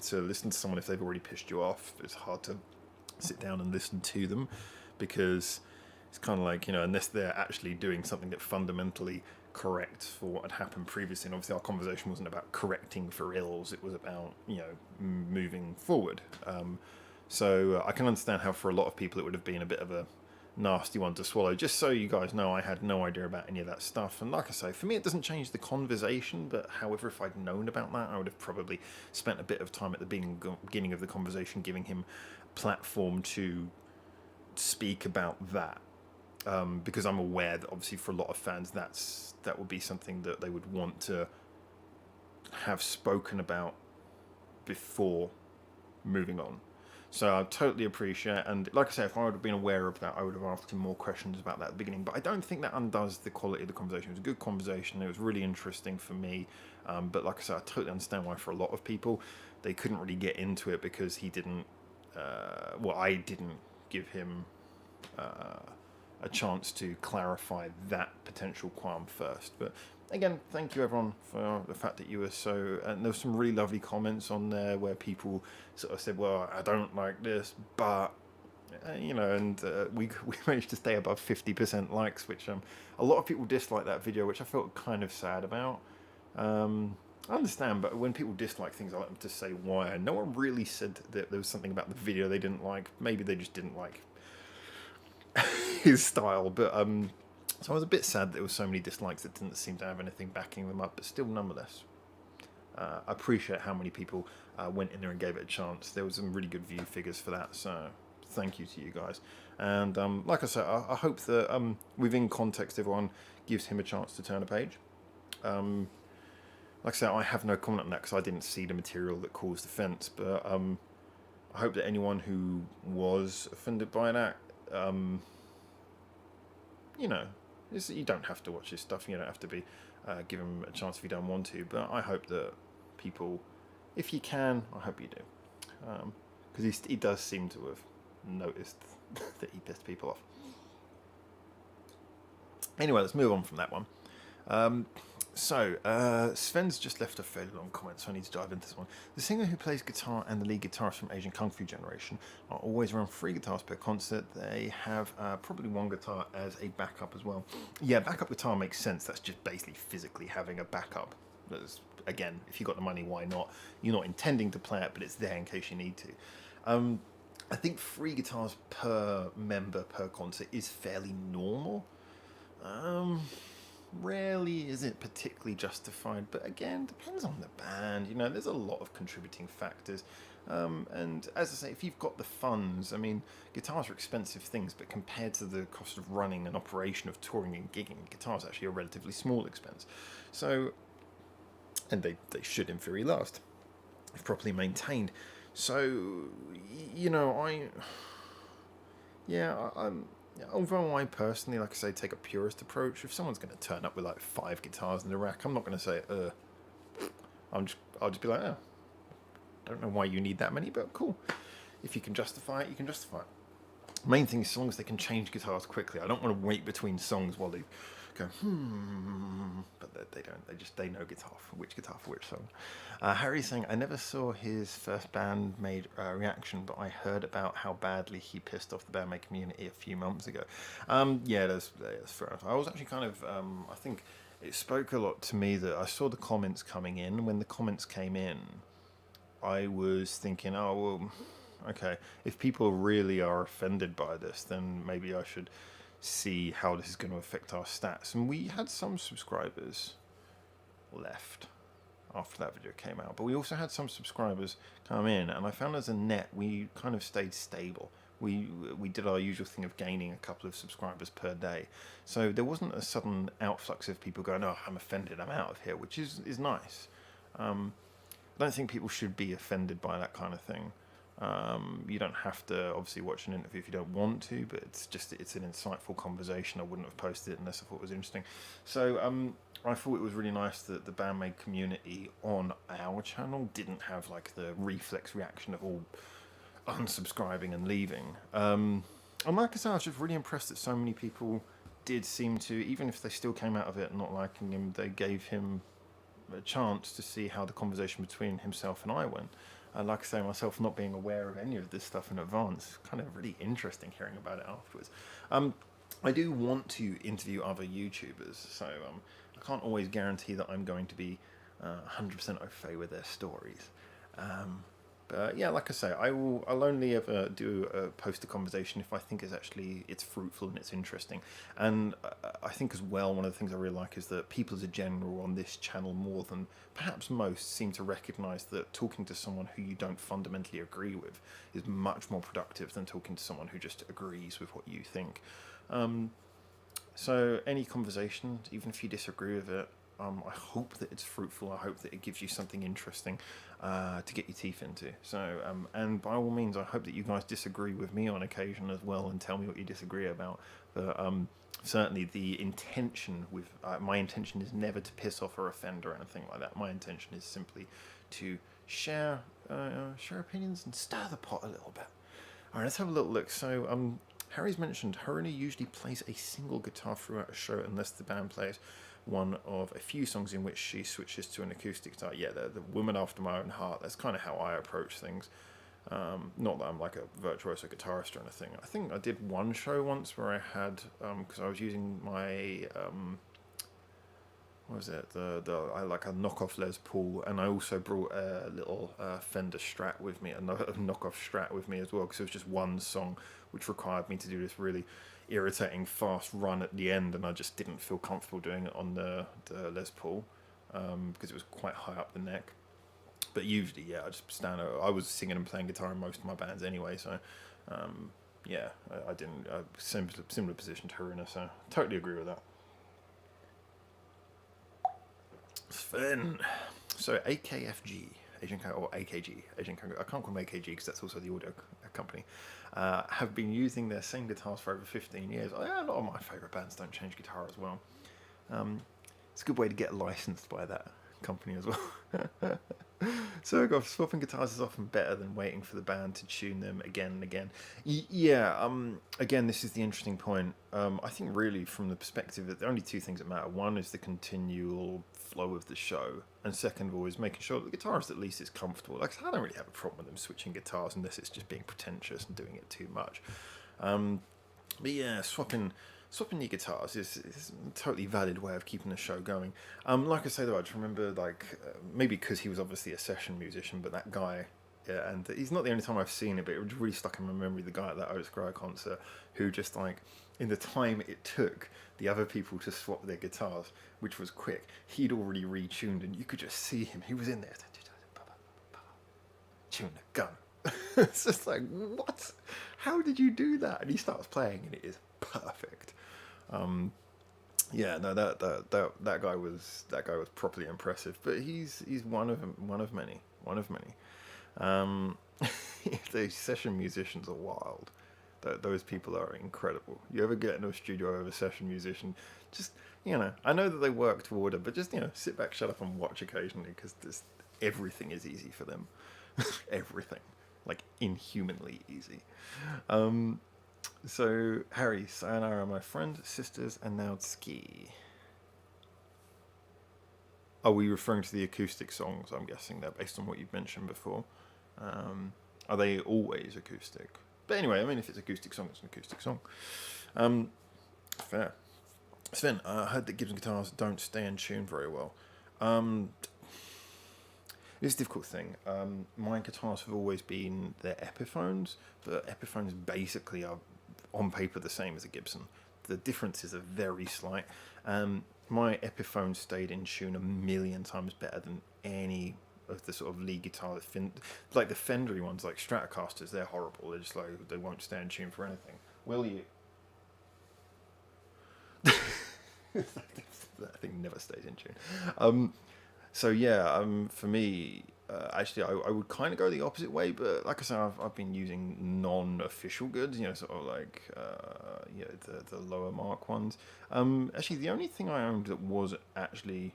S1: to listen to someone if they've already pissed you off. It's hard to sit down and listen to them because it's kind of like, unless they're actually doing something that fundamentally corrects for what had happened previously. And obviously our conversation wasn't about correcting for ills. It was about, moving forward. So I can understand how for a lot of people it would have been a bit of a nasty one to swallow. Just so you guys know, I had no idea about any of that stuff, and like I say, for me it doesn't change the conversation, but however, if I'd known about that, I would have probably spent a bit of time at the beginning of the conversation giving him platform to speak about that, because I'm aware that obviously for a lot of fans that would be something that they would want to have spoken about before moving on. So I totally appreciate, and like I say, if I would have been aware of that, I would have asked him more questions about that at the beginning. But I don't think that undoes the quality of the conversation. It was a good conversation. It was really interesting for me. But like I said, I totally understand why for a lot of people, they couldn't really get into it because he didn't, I didn't give him a chance to clarify that potential qualm first. But again, thank you everyone for the fact that you were so, and there were some really lovely comments on there where people sort of said, well, I don't like this, but and we managed to stay above 50% likes, which a lot of people disliked that video, which I felt kind of sad about. I understand, but when people dislike things, I like them to say why. And no one really said that there was something about the video they didn't like. Maybe they just didn't like his style, but so I was a bit sad that there were so many dislikes that didn't seem to have anything backing them up, but still, nonetheless, I appreciate how many people went in there and gave it a chance. There was some really good view figures for that, so thank you to you guys. And like I said, I hope that within context, everyone gives him a chance to turn a page. Like I said, I have no comment on that because I didn't see the material that caused offence, but I hope that anyone who was offended by that, you don't have to watch this stuff. You don't have to be give him a chance if you don't want to. But I hope that people, if you can, I hope you do, because he does seem to have noticed that he pissed people off. Anyway, let's move on from that one. Sven's just left a fairly long comment, so I need to dive into this one. The singer who plays guitar and the lead guitarist from Asian Kung Fu generation are always around 3 guitars per concert. They have probably 1 guitar as a backup as well. Yeah, backup guitar makes sense. That's just basically physically having a backup. Again, if you've got the money, why not? You're not intending to play it, but it's there in case you need to. I think 3 guitars per member per concert is fairly normal. Um, Rarely is it particularly justified, but again, depends on the band. You know, there's a lot of contributing factors. And as I say, if you've got the funds, I mean, guitars are expensive things, but compared to the cost of running an operation of touring and gigging, guitars actually a relatively small expense. So, and they should in theory last if properly maintained. So, you know, I'm. Although I personally, like I say, take a purist approach, if someone's going to turn up with like 5 guitars in the rack, I'm not going to say, I'll just be like, oh, don't know why you need that many, but cool. If you can justify it, you can justify it. Main thing is, as long as they can change guitars quickly. I don't want to wait between songs while they go, but they don't. They know which guitar for which song. Harry's saying, I never saw his first Bandmade reaction, but I heard about how badly he pissed off the Bandmade community a few months ago. Yeah, that's fair enough. I was actually kind of, I think it spoke a lot to me that I saw the comments coming in. When the comments came in, I was thinking, oh, well, okay, if people really are offended by this, then maybe I should see how this is going to affect our stats. And we had some subscribers left after that video came out, but we also had some subscribers come in, and I found as a net we kind of stayed stable. We did our usual thing of gaining a couple of subscribers per day, so there wasn't a sudden outflux of people going, oh, I'm offended, I'm out of here, which is nice. I don't think people should be offended by that kind of thing. You don't have to obviously watch an interview if you don't want to, but it's an insightful conversation. I wouldn't have posted it unless I thought it was interesting. So I thought it was really nice that the Bandmade community on our channel didn't have like the reflex reaction of all unsubscribing and leaving. And like I said, I was just really impressed that so many people did seem to, even if they still came out of it not liking him, they gave him a chance to see how the conversation between himself and I went. And like I say, myself not being aware of any of this stuff in advance, kind of really interesting hearing about it afterwards. I do want to interview other YouTubers, so I can't always guarantee that I'm going to be 100% au fait with their stories. But yeah, like I say, I'll only ever do a post a conversation if I think it's fruitful and it's interesting. And I think as well, one of the things I really like is that people as a general on this channel, more than perhaps most, seem to recognise that talking to someone who you don't fundamentally agree with is much more productive than talking to someone who just agrees with what you think. So any conversation, even if you disagree with it, I hope that it's fruitful. I hope that it gives you something interesting to get your teeth into. So, and by all means, I hope that you guys disagree with me on occasion as well and tell me what you disagree about. But certainly the intention with my intention is never to piss off or offend or anything like that. My intention is simply to share opinions and stir the pot a little bit. All right, let's have a little look. So, Harry's mentioned Haruna usually plays a single guitar throughout a show unless the band plays one of a few songs in which she switches to an acoustic guitar. Yeah, the woman after my own heart. That's kind of how I approach things. Not that I'm like a virtuoso guitarist or anything. I think I did one show once where I had, because I was using my, what was it? I like a knockoff Les Paul, and I also brought a little Fender Strat with me, a knockoff Strat with me as well, because it was just one song which required me to do this really irritating fast run at the end, and I just didn't feel comfortable doing it on the Les Paul because it was quite high up the neck. But usually, yeah, I just stand. I was singing and playing guitar in most of my bands anyway, so yeah, I didn't. Similar position to Haruna, so totally agree with that. Sven. So AKFG, Asian or AKG, Asian Kangaroo. I can't call them AKG because that's also the audio company. Have been using their same guitars for over 15 years. A lot of my favourite bands don't change guitar as well. It's a good way to get licensed by that company as well. So swapping guitars is often better than waiting for the band to tune them again and again. Again, this is the interesting point. I think really from the perspective that the only two things that matter. One is the continual flow of the show, and second of all is making sure that the guitarist at least is comfortable. Like, I don't really have a problem with them switching guitars unless it's just being pretentious and doing it too much. But yeah, swapping your guitars is a totally valid way of keeping the show going. Like I say though, I just remember maybe because he was obviously a session musician, but that guy Yeah, and he's not the only time I've seen it, but it was really stuck in my memory. The guy at that Otis Squire concert who just like, in the time it took the other people to swap their guitars, which was quick, he'd already retuned, and you could just see him. He was in there, tune the gun. It's just like, what? How did you do that? And he starts playing, and it is perfect. Yeah, no, that guy was properly impressive. But he's one of many. Um, the session musicians are wild. Those people are incredible. You ever get in a studio with a session musician, just, I know that they work to order, but just, sit back, shut up, and watch occasionally, because everything is easy for them. Everything, like inhumanly easy. So Harry, sayonara, my friend, sisters, and now ski. Are we referring to the acoustic songs? I'm guessing they're based on what you've mentioned before. Are they always acoustic? But anyway, I mean, if it's acoustic song, it's an acoustic song. Fair. Sven, I heard that Gibson guitars don't stay in tune very well. It's a difficult thing. My guitars have always been their Epiphones, but Epiphones basically are on paper the same as a Gibson. The differences are very slight. My Epiphone stayed in tune a million times better than any of the sort of lead guitars. Like the Fendery ones, like Stratocasters, they're horrible. They're just like, they won't stay in tune for anything. Will you? That thing never stays in tune. So yeah, for me, actually, I would kind of go the opposite way, but like I said, I've been using non-official goods, sort of like the lower mark ones. Actually, the only thing I owned that was actually,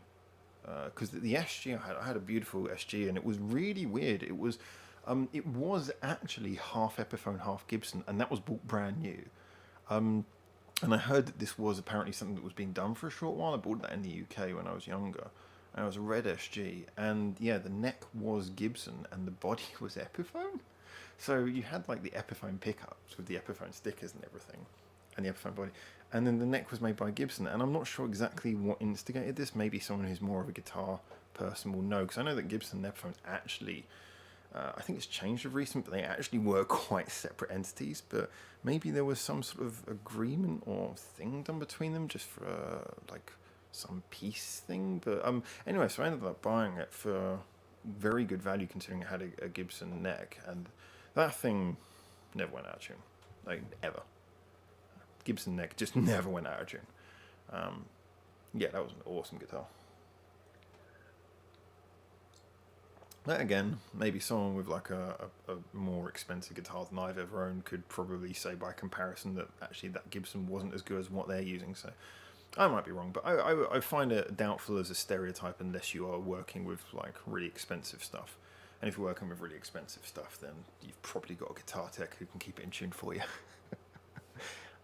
S1: because the SG I had a beautiful SG, and it was really weird. It was actually half Epiphone, half Gibson, and that was bought brand new. And I heard that this was apparently something that was being done for a short while. I bought that in the UK when I was younger. And it was a red SG. And yeah, the neck was Gibson and the body was Epiphone. So you had like the Epiphone pickups with the Epiphone stickers and everything. And the Epiphone body. And then the neck was made by Gibson. And I'm not sure exactly what instigated this. Maybe someone who's more of a guitar person will know. Because I know that Gibson and Epiphones actually... I think it's changed of recent, but they actually were quite separate entities. But maybe there was some sort of agreement or thing done between them just for like some peace thing. But anyway, so I ended up buying it for very good value considering it had a Gibson neck, and that thing never went out of tune, like ever. Gibson neck just never went out of tune. Yeah, that was an awesome guitar. That again, maybe someone with like a more expensive guitar than I've ever owned could probably say by comparison that actually that Gibson wasn't as good as what they're using. So I might be wrong, but I find it doubtful as a stereotype unless you are working with like really expensive stuff. And if you're working with really expensive stuff, then you've probably got a guitar tech who can keep it in tune for you.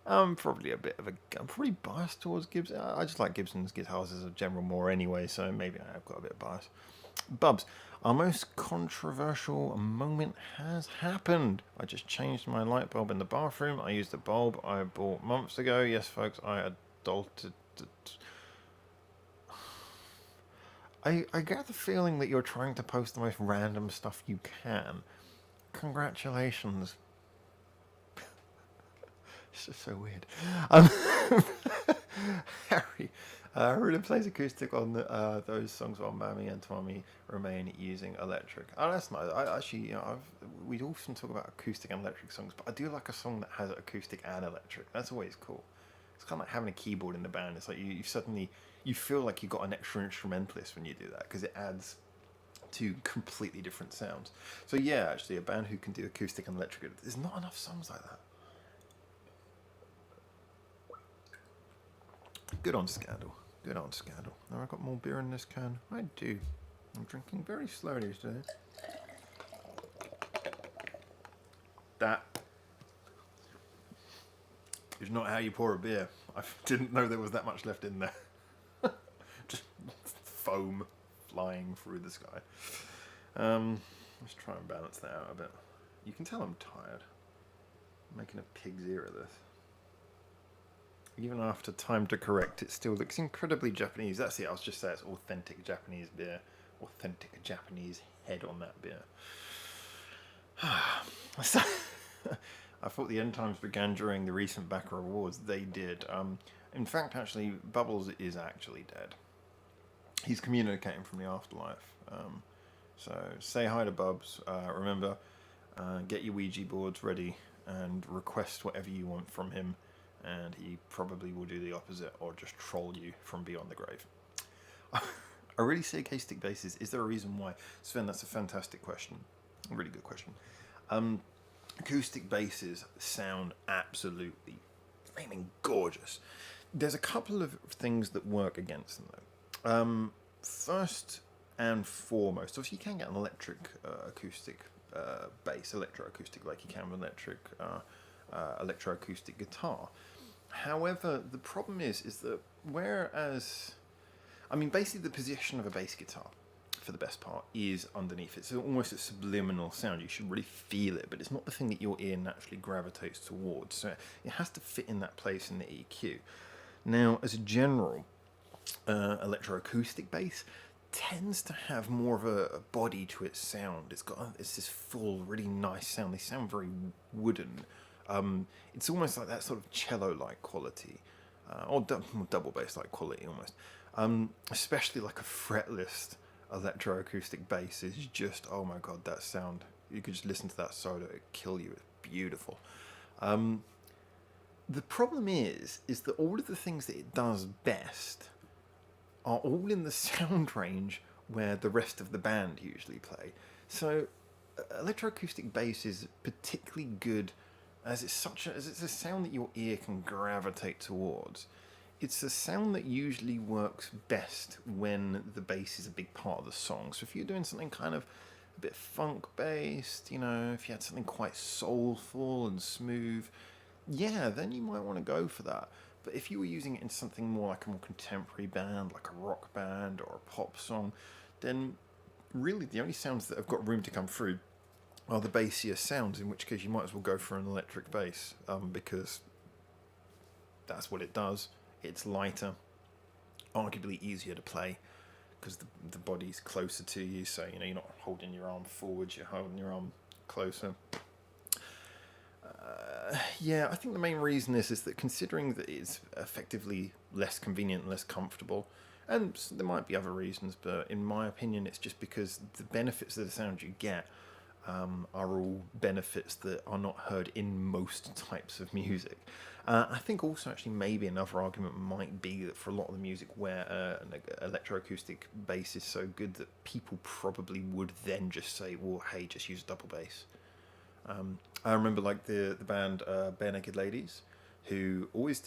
S1: I'm probably I'm pretty biased towards Gibson. I just like Gibson's guitars as a general more anyway, so maybe I've got a bit of bias. Bubs, our most controversial moment has happened. I just changed my light bulb in the bathroom. I used a bulb I bought months ago. Yes, folks, I adulted. I get the feeling that you're trying to post the most random stuff you can. Congratulations. It's just so weird. Harry, Ruben plays acoustic on those songs while Mammy and Tommy remain using electric. Oh, that's nice. I actually, we often talk about acoustic and electric songs, but I do like a song that has acoustic and electric. That's always cool. It's kind of like having a keyboard in the band. It's like you suddenly feel like you've got an extra instrumentalist when you do that, because it adds two completely different sounds. So yeah, actually, a band who can do acoustic and electric, there's not enough songs like that. Good on Scandal. Good on Scandal. Now I've got more beer in this can. I do. I'm drinking very slowly today. That is not how you pour a beer. I didn't know there was that much left in there. Just foam flying through the sky. Let's try and balance that out a bit. You can tell I'm tired. I'm making a pig's ear of this. Even after time to correct, it still looks incredibly Japanese. That's it, I was just saying it's authentic Japanese beer. Authentic Japanese head on that beer. So, I thought the end times began during the recent Backer Awards. They did. In fact, actually, Bubbles is actually dead. He's communicating from the afterlife. So say hi to Bubs. Remember, get your Ouija boards ready and request whatever you want from him, and he probably will do the opposite or just troll you from beyond the grave. I really say acoustic basses. Is there a reason why? Sven, that's a fantastic question. A really good question. Acoustic basses sound absolutely flaming gorgeous. There's a couple of things that work against them, though. First and foremost, obviously you can get an electric acoustic bass, electroacoustic, like you can with electric electroacoustic guitar. However, the problem is that whereas, I mean, basically the position of a bass guitar, for the best part, is underneath. It's almost a subliminal sound. You should really feel it, but it's not the thing that your ear naturally gravitates towards. So it has to fit in that place in the EQ. Now, as a general, electroacoustic bass tends to have more of a body to its sound. It's this full, really nice sound. They sound very wooden. It's almost like that sort of cello-like quality, or double bass-like quality almost. Especially like a fretless electroacoustic bass is just, oh my god, that sound. You could just listen to that solo, it'd kill you. It's beautiful. The problem is that all of the things that it does best are all in the sound range where the rest of the band usually play. So electroacoustic bass is particularly good as it's a sound that your ear can gravitate towards. It's a sound that usually works best when the bass is a big part of the song. So if you're doing something kind of a bit funk based, you know, if you had something quite soulful and smooth, yeah, then you might want to go for that. But if you were using it in something more like a more contemporary band, like a rock band or a pop song, then really the only sounds that have got room to come through are the bassier sounds, in which case you might as well go for an electric bass, because that's what it does. It's lighter, arguably easier to play, because the body's closer to you, so you know you're not holding your arm forwards, you're holding your arm closer. Yeah, I think the main reason is that considering that it's effectively less convenient and less comfortable, and there might be other reasons, but in my opinion it's just because the benefits of the sound you get are all benefits that are not heard in most types of music. I think also actually maybe another argument might be that for a lot of the music where an electroacoustic bass is so good that people probably would then just say, well, hey, just use a double bass. I remember like the band Bare Naked Ladies, who always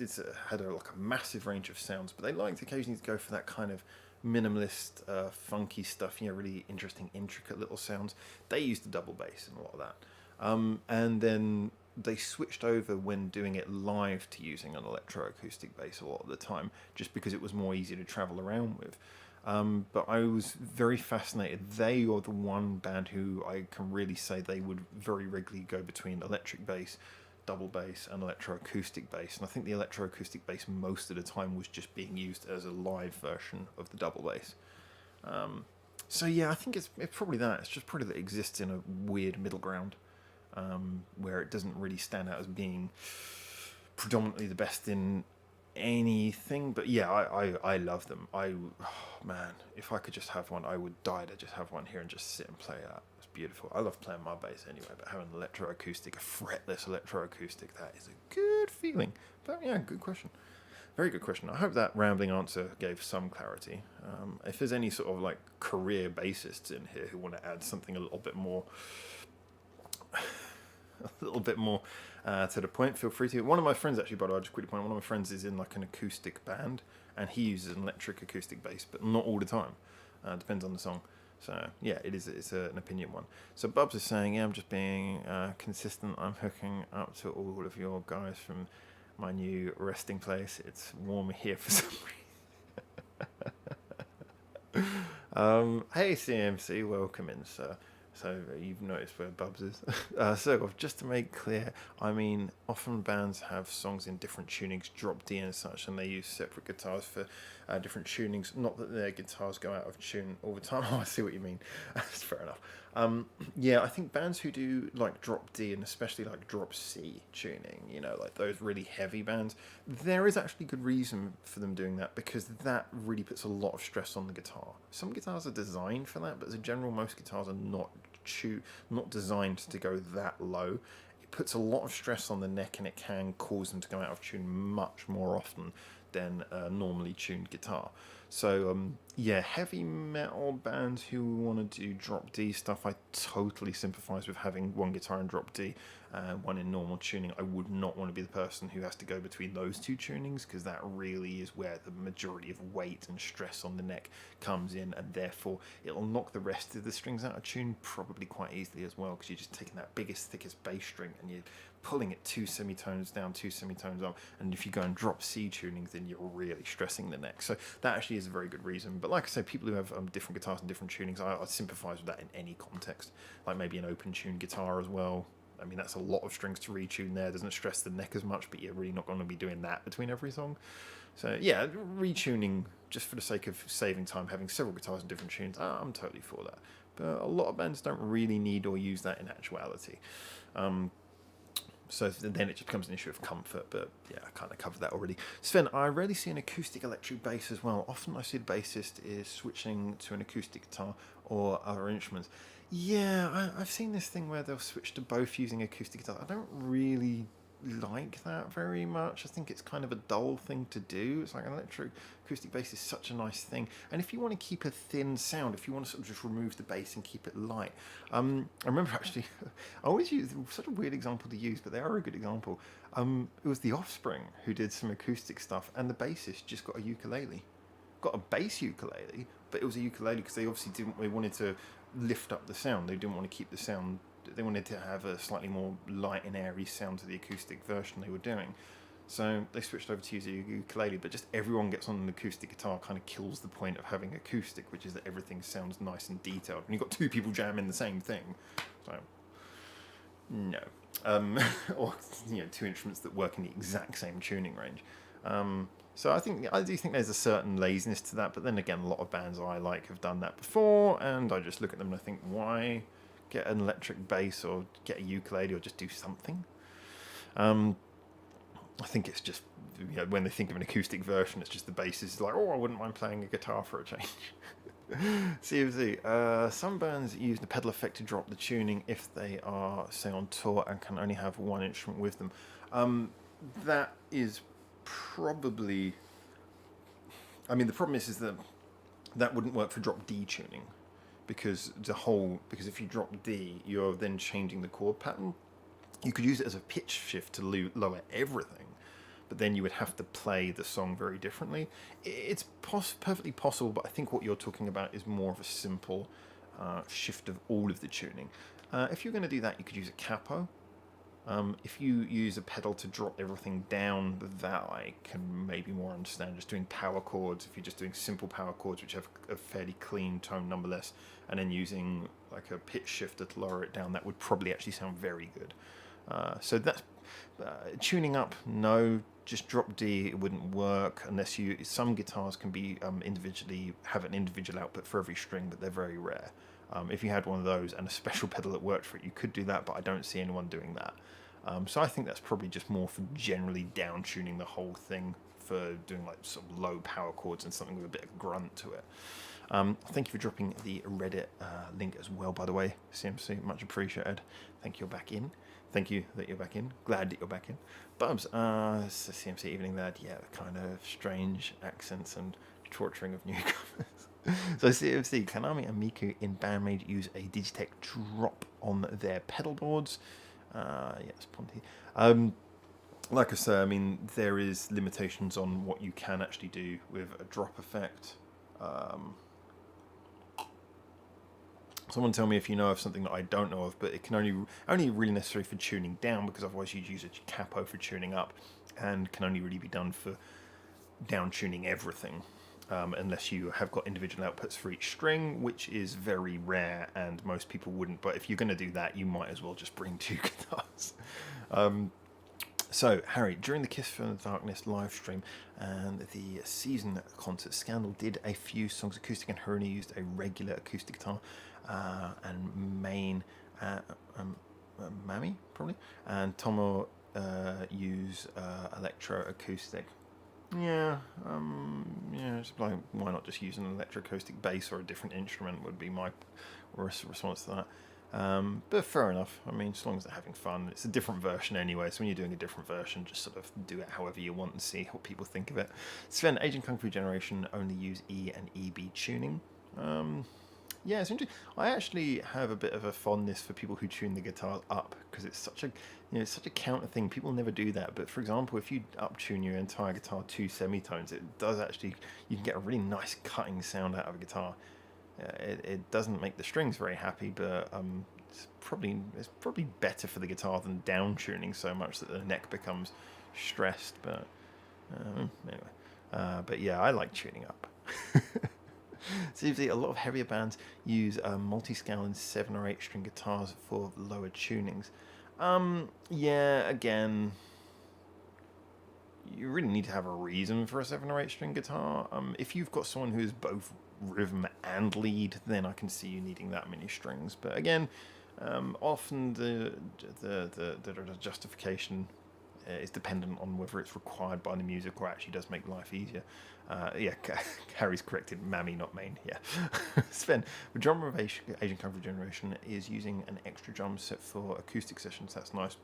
S1: had like a massive range of sounds, but they liked occasionally to go for that kind of minimalist, funky stuff, you know, really interesting, intricate little sounds. They used a double bass and a lot of that. And then they switched over when doing it live to using an electroacoustic bass a lot of the time, just because it was more easy to travel around with. But I was very fascinated. They are the one band who I can really say they would very regularly go between electric bass, double bass, and electroacoustic bass. And I think the electroacoustic bass most of the time was just being used as a live version of the double bass. So yeah, I think it's probably that. It's just probably that it exists in a weird middle ground, where it doesn't really stand out as being predominantly the best in anything. But yeah, I love them. Man, if I could just have one, I would die to just have one here and just sit and play that. It's beautiful. I love playing my bass anyway, but having an electroacoustic, a fretless electroacoustic, that is a good feeling. But yeah, good question. Very good question. I hope that rambling answer gave some clarity. If there's any sort of like career bassists in here who want to add something a little bit more to the point, feel free to. One of my friends, actually, by the way, I'll just quickly point, one of my friends is in like an acoustic band, and he uses an electric acoustic bass, but not all the time. Depends on the song. So yeah, it's an opinion one. So Bubs is saying, yeah, I'm just being consistent. I'm hooking up to all of your guys from my new resting place. It's warm here for some reason. Hey CMC, welcome in, sir. So you've noticed where Bubs is. So just to make clear, I mean, often bands have songs in different tunings, drop D and such, and they use separate guitars for different tunings. Not that their guitars go out of tune all the time. Oh, I see what you mean. That's fair enough. Yeah, I think bands who do like drop D and especially like drop C tuning, you know, like those really heavy bands, there is actually good reason for them doing that because that really puts a lot of stress on the guitar. Some guitars are designed for that, but as a general, most guitars are not designed to go that low. It puts a lot of stress on the neck and it can cause them to go out of tune much more often than a normally tuned guitar. So yeah, heavy metal bands who want to do drop D stuff, I totally sympathise with having one guitar in drop D, one in normal tuning. I would not want to be the person who has to go between those two tunings because that really is where the majority of weight and stress on the neck comes in, and therefore it'll knock the rest of the strings out of tune probably quite easily as well because you're just taking that biggest, thickest bass string and you're pulling it 2 semitones down, 2 semitones up, and if you go and drop C tunings, then you're really stressing the neck. So that actually is a very good reason. But like I say, people who have different guitars and different tunings, I sympathise with that in any context. Like maybe an open tuned guitar as well. I mean, that's a lot of strings to retune there. Doesn't stress the neck as much, but you're really not going to be doing that between every song. So yeah, retuning just for the sake of saving time, having several guitars in different tunes, I'm totally for that. But a lot of bands don't really need or use that in actuality. So then it just becomes an issue of comfort, but yeah, I kind of covered that already. Sven, I rarely see an acoustic electric bass as well. Often I see the bassist is switching to an acoustic guitar or other instruments. Yeah, I've seen this thing where they'll switch to both using acoustic guitar. I don't really like that very much. I think it's kind of a dull thing to do. It's like an electric acoustic bass is such a nice thing, and if you want to keep a thin sound, if you want to sort of just remove the bass and keep it light, I remember actually I always use such a weird example to use, but they are a good example. It was the Offspring who did some acoustic stuff, and the bassist just got a ukulele, got a bass ukulele, but it was a ukulele because they obviously they wanted to lift up the sound. They didn't want to keep the sound. They wanted to have a slightly more light and airy sound to the acoustic version they were doing. So they switched over to using a ukulele, but just everyone gets on an acoustic guitar kind of kills the point of having acoustic, which is that everything sounds nice and detailed. And you've got two people jamming the same thing. So, no. Or, you know, two instruments that work in the exact same tuning range. So I do think there's a certain laziness to that, but then again, a lot of bands I like have done that before, and I just look at them and I think, why get an electric bass or get a ukulele or just do something? I think it's just, you know, when they think of an acoustic version, it's just the bass is like, oh, I wouldn't mind playing a guitar for a change. CFZ. Some bands use the pedal effect to drop the tuning if they are, say, on tour and can only have one instrument with them. That is probably... I mean, the problem is that that wouldn't work for drop D tuning because if you drop D, you're then changing the chord pattern. You could use it as a pitch shift to lower everything, but then you would have to play the song very differently. It's perfectly possible, but I think what you're talking about is more of a simple shift of all of the tuning. If you're going to do that, you could use a capo. If you use a pedal to drop everything down, that I can maybe more understand. Just doing power chords, if you're just doing simple power chords which have a fairly clean tone numberless, and then using like a pitch shifter to lower it down, that would probably actually sound very good. So that's tuning up. No, just drop D. It wouldn't work unless you. Some guitars can be individually have an individual output for every string, but they're very rare. If you had one of those and a special pedal that worked for it, you could do that, but I don't see anyone doing that. So I think that's probably just more for generally down tuning the whole thing, for doing like sort of low power chords and something with a bit of grunt to it. Thank you for dropping the Reddit link as well, by the way, CMC, much appreciated. Thank you, you're back in. Thank you that you're back in. Glad that you're back in. Bubs, it's a CMC evening there. Yeah, kind of strange accents and torturing of newcomers. So CMC, Konami and Miku in Bandmade use a Digitech drop on their pedal boards. Yes, Ponty. Like I say, I mean, there is limitations on what you can actually do with a drop effect. Someone tell me if you know of something that I don't know of, but it can only really necessary for tuning down, because otherwise you'd use a capo for tuning up, and can only really be done for down tuning everything, unless you have got individual outputs for each string, which is very rare and most people wouldn't. But if you're going to do that, you might as well just bring two guitars. So, Harry, during the Kiss from the Darkness live stream and the season concert, Scandal did a few songs acoustic and Haruni used a regular acoustic guitar. and Main, uh, um, Mami probably, and Tomo use electroacoustic. Yeah, it's like, why not just use an electroacoustic bass or a different instrument would be my response to that. But fair enough. I mean, as long as they're having fun, it's a different version anyway. So when you're doing a different version, just sort of do it however you want and see what people think of it. Sven, Asian Kung Fu Generation only use E and EB tuning. Yeah, it's interesting. I actually have a bit of a fondness for people who tune the guitars up because it's such a, it's such a counter thing. People never do that. But for example, if you up tune your entire guitar to semitones, it does actually, you can get a really nice cutting sound out of a guitar. It doesn't make the strings very happy, but it's probably better for the guitar than down tuning so much that the neck becomes stressed. But anyway, but yeah, I like tuning up. Seems a lot of heavier bands use multi-scale and 7 or 8 string guitars for lower tunings. Yeah, again, you really need to have a reason for a 7 or 8 string guitar. If you've got someone who's both rhythm and lead, then I can see you needing that many strings. But again, often the justification is dependent on whether it's required by the music or actually does make life easier. Yeah, Harry's corrected, Mammy, not Main. Yeah. Sven, the drummer of Asian Kung Fu Generation is using an extra drum set for acoustic sessions. That's nice.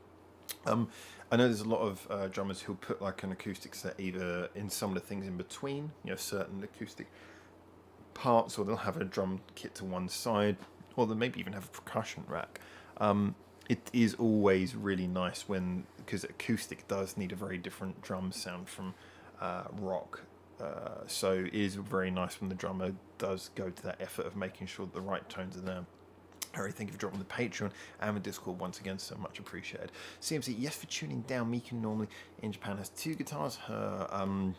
S1: I know there's a lot of drummers who'll put like an acoustic set either in some of the things in between, certain acoustic parts, or they'll have a drum kit to one side, or they'll maybe even have a percussion rack. It is always really nice because acoustic does need a very different drum sound from rock. So it is very nice when the drummer does go to that effort of making sure that the right tones are there. Harry, thank you for dropping the Patreon and the Discord once again, so much appreciated. CMC, yes for tuning down. Miku normally in Japan has 2 guitars. Her, I'm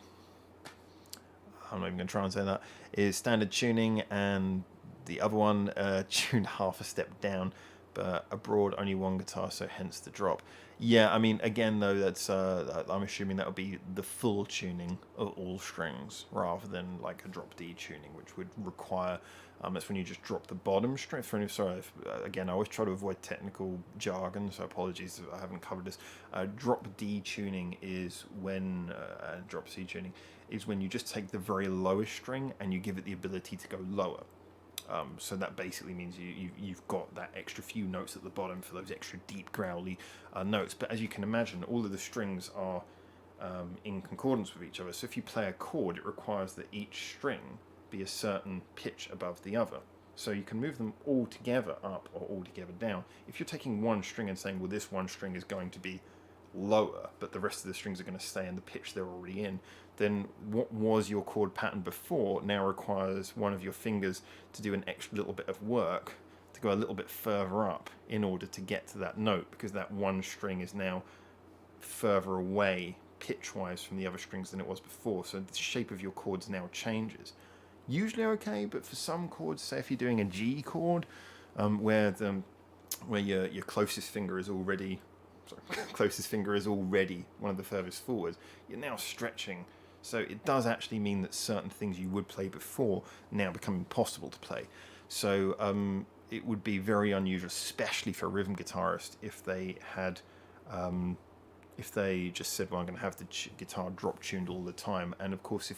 S1: not even going to try and say that, is standard tuning, and the other one tuned half a step down, but abroad only 1 guitar, so hence the drop. Yeah, I mean, again though, that's I'm assuming that would be the full tuning of all strings rather than like a drop D tuning, which would require that's when you just drop the bottom string. Sorry, again, I always try to avoid technical jargon, so apologies if I haven't covered this. Drop D tuning is when drop C tuning is when you just take the very lowest string and you give it the ability to go lower. So that basically means you've got that extra few notes at the bottom for those extra deep growly notes. But as you can imagine, all of the strings are in concordance with each other. So if you play a chord, it requires that each string be a certain pitch above the other. So you can move them all together up or all together down. If you're taking one string and saying, well, this one string is going to be lower, but the rest of the strings are going to stay in the pitch they're already in, then what was your chord pattern before now requires one of your fingers to do an extra little bit of work to go a little bit further up in order to get to that note, because that one string is now further away pitch-wise from the other strings than it was before. So the shape of your chords now changes. Usually okay, but for some chords, say if you're doing a G chord, where your closest finger is already one of the furthest forwards, you're now stretching. So it does actually mean that certain things you would play before now become impossible to play. So it would be very unusual, especially for a rhythm guitarist, if they had, if they just said, well, I'm going to have the guitar drop tuned all the time. And of course,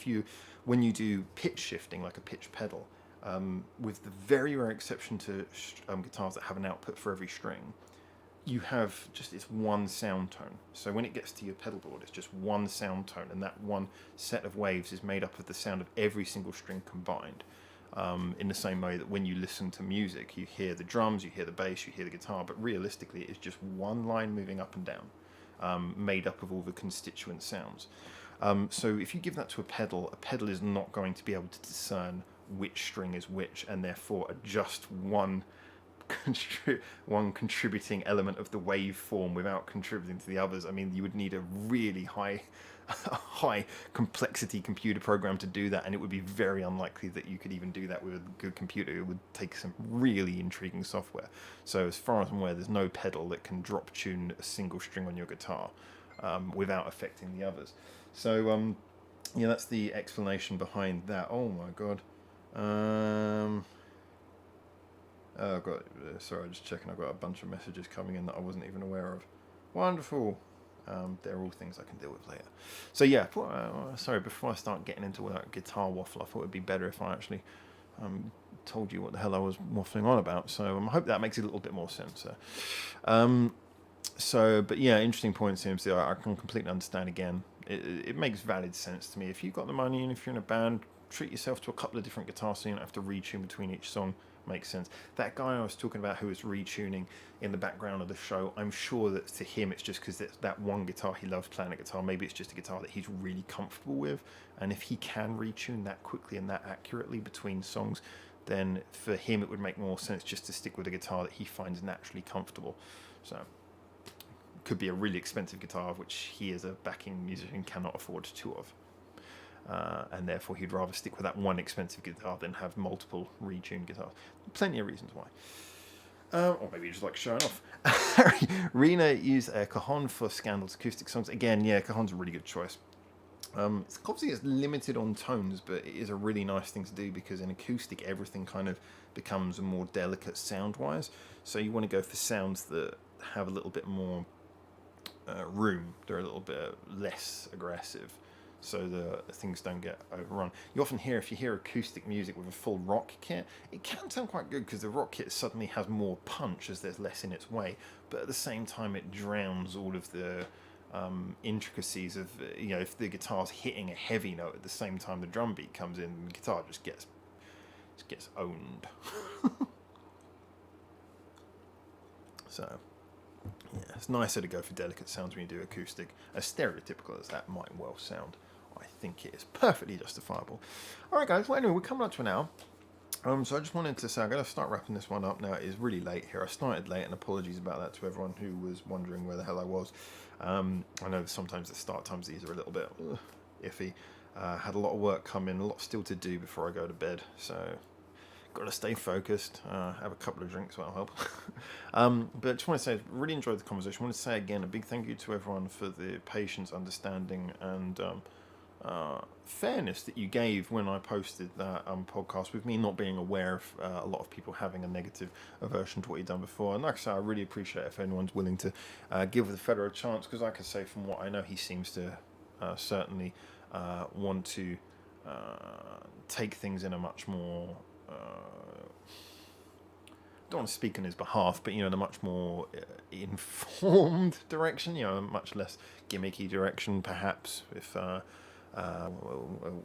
S1: when you do pitch shifting, like a pitch pedal, with the very rare exception to guitars that have an output for every string, you have just this one sound tone. So when it gets to your pedal board, it's just one sound tone, and that one set of waves is made up of the sound of every single string combined. In the same way that when you listen to music, you hear the drums, you hear the bass, you hear the guitar, but realistically it's just one line moving up and down, made up of all the constituent sounds. So if you give that to a pedal is not going to be able to discern which string is which, and therefore adjust one contributing element of the waveform without contributing to the others. I mean, you would need a really high complexity computer program to do that, and it would be very unlikely that you could even do that with a good computer. It would take some really intriguing software. So as far as I'm aware, there's no pedal that can drop tune a single string on your guitar without affecting the others. So yeah, that's the explanation behind that. Oh my god. I've got, sorry, I'm just checking. I've got a bunch of messages coming in that I wasn't even aware of. Wonderful. They're all things I can deal with later. So yeah, sorry, before I start getting into all that guitar waffle, I thought it'd be better if I actually told you what the hell I was waffling on about. So I hope that makes a little bit more sense. But yeah, interesting points, CMC. I can completely understand again. It makes valid sense to me. If you've got the money and if you're in a band, treat yourself to a couple of different guitars so you don't have to retune between each song. Makes sense. That guy I was talking about who was retuning in the background of the show, I'm sure that to him it's just because that one guitar he loves playing a guitar. Maybe it's just a guitar that he's really comfortable with, and if he can retune that quickly and that accurately between songs, then for him it would make more sense just to stick with a guitar that he finds naturally comfortable. So could be a really expensive guitar which he as a backing musician cannot afford two of. And therefore he'd rather stick with that one expensive guitar than have multiple retuned guitars. Plenty of reasons why. Or maybe you just like showing off. Rena used Cajon for Scandal's acoustic songs. Again, yeah, Cajon's a really good choice. Obviously it's limited on tones, but it is a really nice thing to do because in acoustic everything kind of becomes more delicate sound-wise. So you want to go for sounds that have a little bit more room. They're a little bit less aggressive, so the things don't get overrun. You often hear, if you hear acoustic music with a full rock kit, it can sound quite good because the rock kit suddenly has more punch as there's less in its way, but at the same time it drowns all of the intricacies of, if the guitar's hitting a heavy note at the same time the drum beat comes in, the guitar just gets owned. So yeah, it's nicer to go for delicate sounds when you do acoustic, as stereotypical as that might well sound. I think it is perfectly justifiable. Alright guys, well anyway, we're coming up to an hour. So I just wanted to say, I'm going to start wrapping this one up now. It is really late here. I started late, and apologies about that to everyone who was wondering where the hell I was. I know sometimes the start times these are a little bit iffy. Had a lot of work come in, a lot still to do before I go to bed, so got to stay focused. Have a couple of drinks, that'll help. But I just want to say, really enjoyed the conversation. I want to say again a big thank you to everyone for the patience, understanding, and fairness that you gave when I posted that podcast, with me not being aware of a lot of people having a negative aversion to what you've done before. And like I say, I really appreciate if anyone's willing to give the fella a chance, because like I say, from what I know, he seems to certainly want to take things in a much more don't want to speak on his behalf, but in a much more informed direction, a much less gimmicky direction, perhaps, if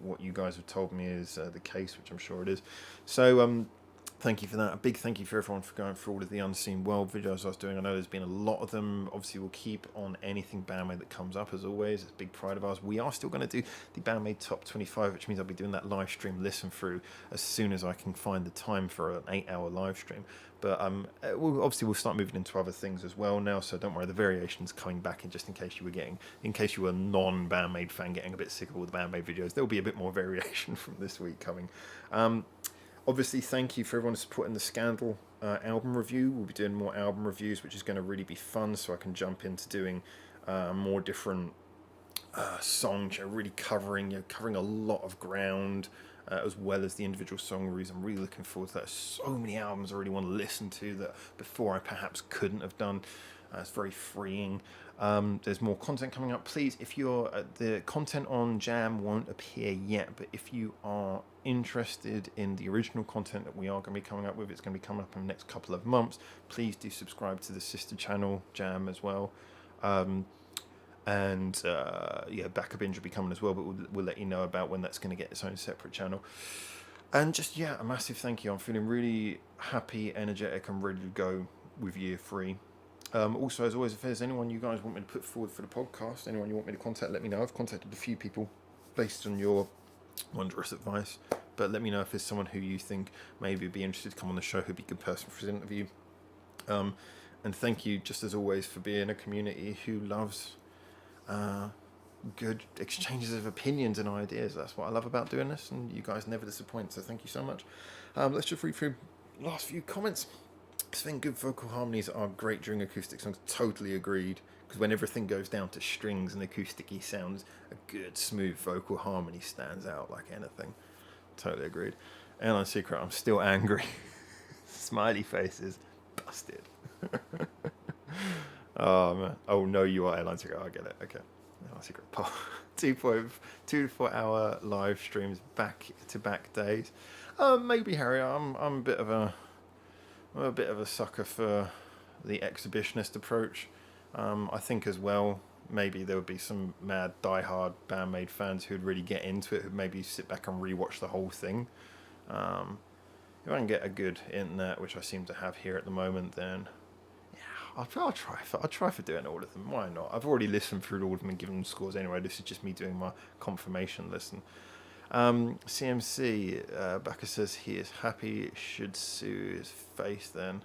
S1: what you guys have told me is the case, which I'm sure it is. So thank you for that. A big thank you for everyone for going through all of the Unseen World videos I was doing. I know there's been a lot of them. Obviously, we'll keep on anything Bandmade that comes up, as always. It's a big pride of ours. We are still going to do the Bandmade Top 25, which means I'll be doing that live stream listen through as soon as I can find the time for an 8-hour live stream. But we'll start moving into other things as well now, so don't worry, the variation's coming back, and just in case you were a non-Bandmade fan getting a bit sick of all the Bandmade videos, there'll be a bit more variation from this week coming. Obviously, thank you for everyone supporting the Scandal album review. We'll be doing more album reviews, which is going to really be fun, so I can jump into doing more different songs, really covering a lot of ground, as well as the individual song reviews. I'm really looking forward to that. So many albums I really want to listen to that before I perhaps couldn't have done. It's very freeing. There's more content coming up. Please, if you're the content on Jam won't appear yet, but if you are interested in the original content that we are going to be coming up with, it's going to be coming up in the next couple of months. Please do subscribe to the sister channel Jam as well. Backup Binge will be coming as well, but we'll let you know about when that's going to get its own separate channel. And just a massive thank you. I'm feeling really happy, energetic, and ready to go with year 3. Also, as always, if there's anyone you guys want me to put forward for the podcast, anyone you want me to contact, let me know. I've contacted a few people based on your wondrous advice, but let me know if there's someone who you think maybe would be interested to come on the show, who'd be a good person for an interview. And thank you, just as always, for being a community who loves good exchanges of opinions and ideas. That's what I love about doing this, and you guys never disappoint, so thank you so much. Let's just read through the last few comments. Sven, good vocal harmonies are great during acoustic songs. Totally agreed, because when everything goes down to strings and acoustic-y sounds, a good smooth vocal harmony stands out like anything. Totally agreed. Airline Secret, I'm still angry.
S2: Smiley faces. Busted. Oh man. Oh no, you are airline ticket. I get it. Okay. No, secret poll. 2.2 to 4 hour live streams back to back days. Maybe Harry. I'm a bit of a sucker for the exhibitionist approach. I think as well, maybe there would be some mad diehard Bandmade fans who'd really get into it, who'd maybe sit back and rewatch the whole thing. If I can get a good internet, which I seem to have here at the moment, then yeah, I'll try for doing all of them. Why not? I've already listened through all of them and given them scores anyway. This is just me doing my confirmation listen. CMC Baka says he is happy. Should sue his face then.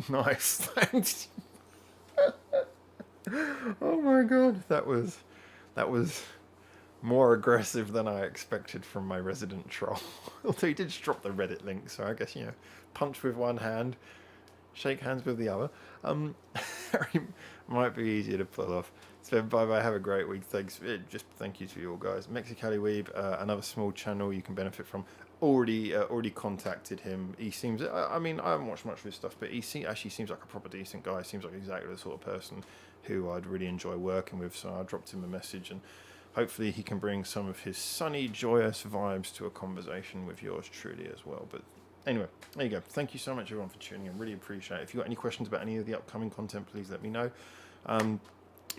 S2: Nice, thanks. Oh my god, that was more aggressive than I expected from my resident troll. Although he did just drop the Reddit link, so I guess, punch with one hand, shake hands with the other. Might be easier to pull off. So bye bye, have a great week. Thanks. Just thank you to you all guys. Mexicali Weeb, another small channel you can benefit from. Already contacted him. He seems, I mean, I haven't watched much of his stuff, but actually seems like a proper decent guy. Seems like exactly the sort of person who I'd really enjoy working with. So I dropped him a message, and hopefully he can bring some of his sunny, joyous vibes to a conversation with yours truly as well. But anyway, there you go. Thank you so much everyone for tuning in. Really appreciate it. If you've got any questions about any of the upcoming content, please let me know.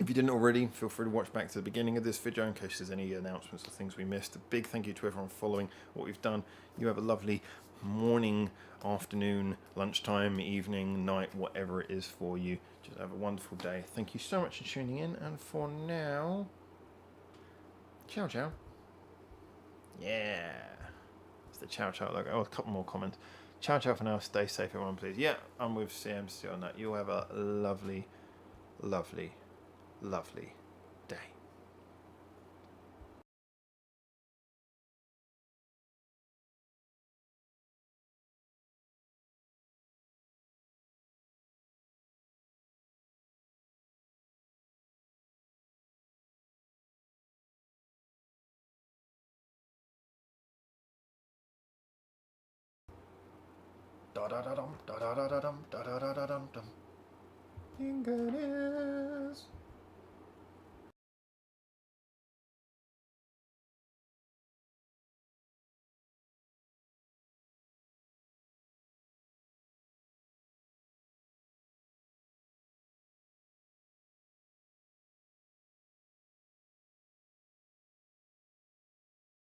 S2: If you didn't already, feel free to watch back to the beginning of this video in case there's any announcements or things we missed. A big thank you to everyone following what we've done. You have a lovely morning, afternoon, lunchtime, evening, night, whatever it is for you. Just have a wonderful day. Thank you so much for tuning in, and for now, ciao ciao. Yeah, it's the ciao ciao logo. Oh, a couple more comments. Ciao ciao for now. Stay safe everyone, please. Yeah, I'm with CMC on that. You'll have a lovely day. Da da da dum da da da da dum da da da da dum dum.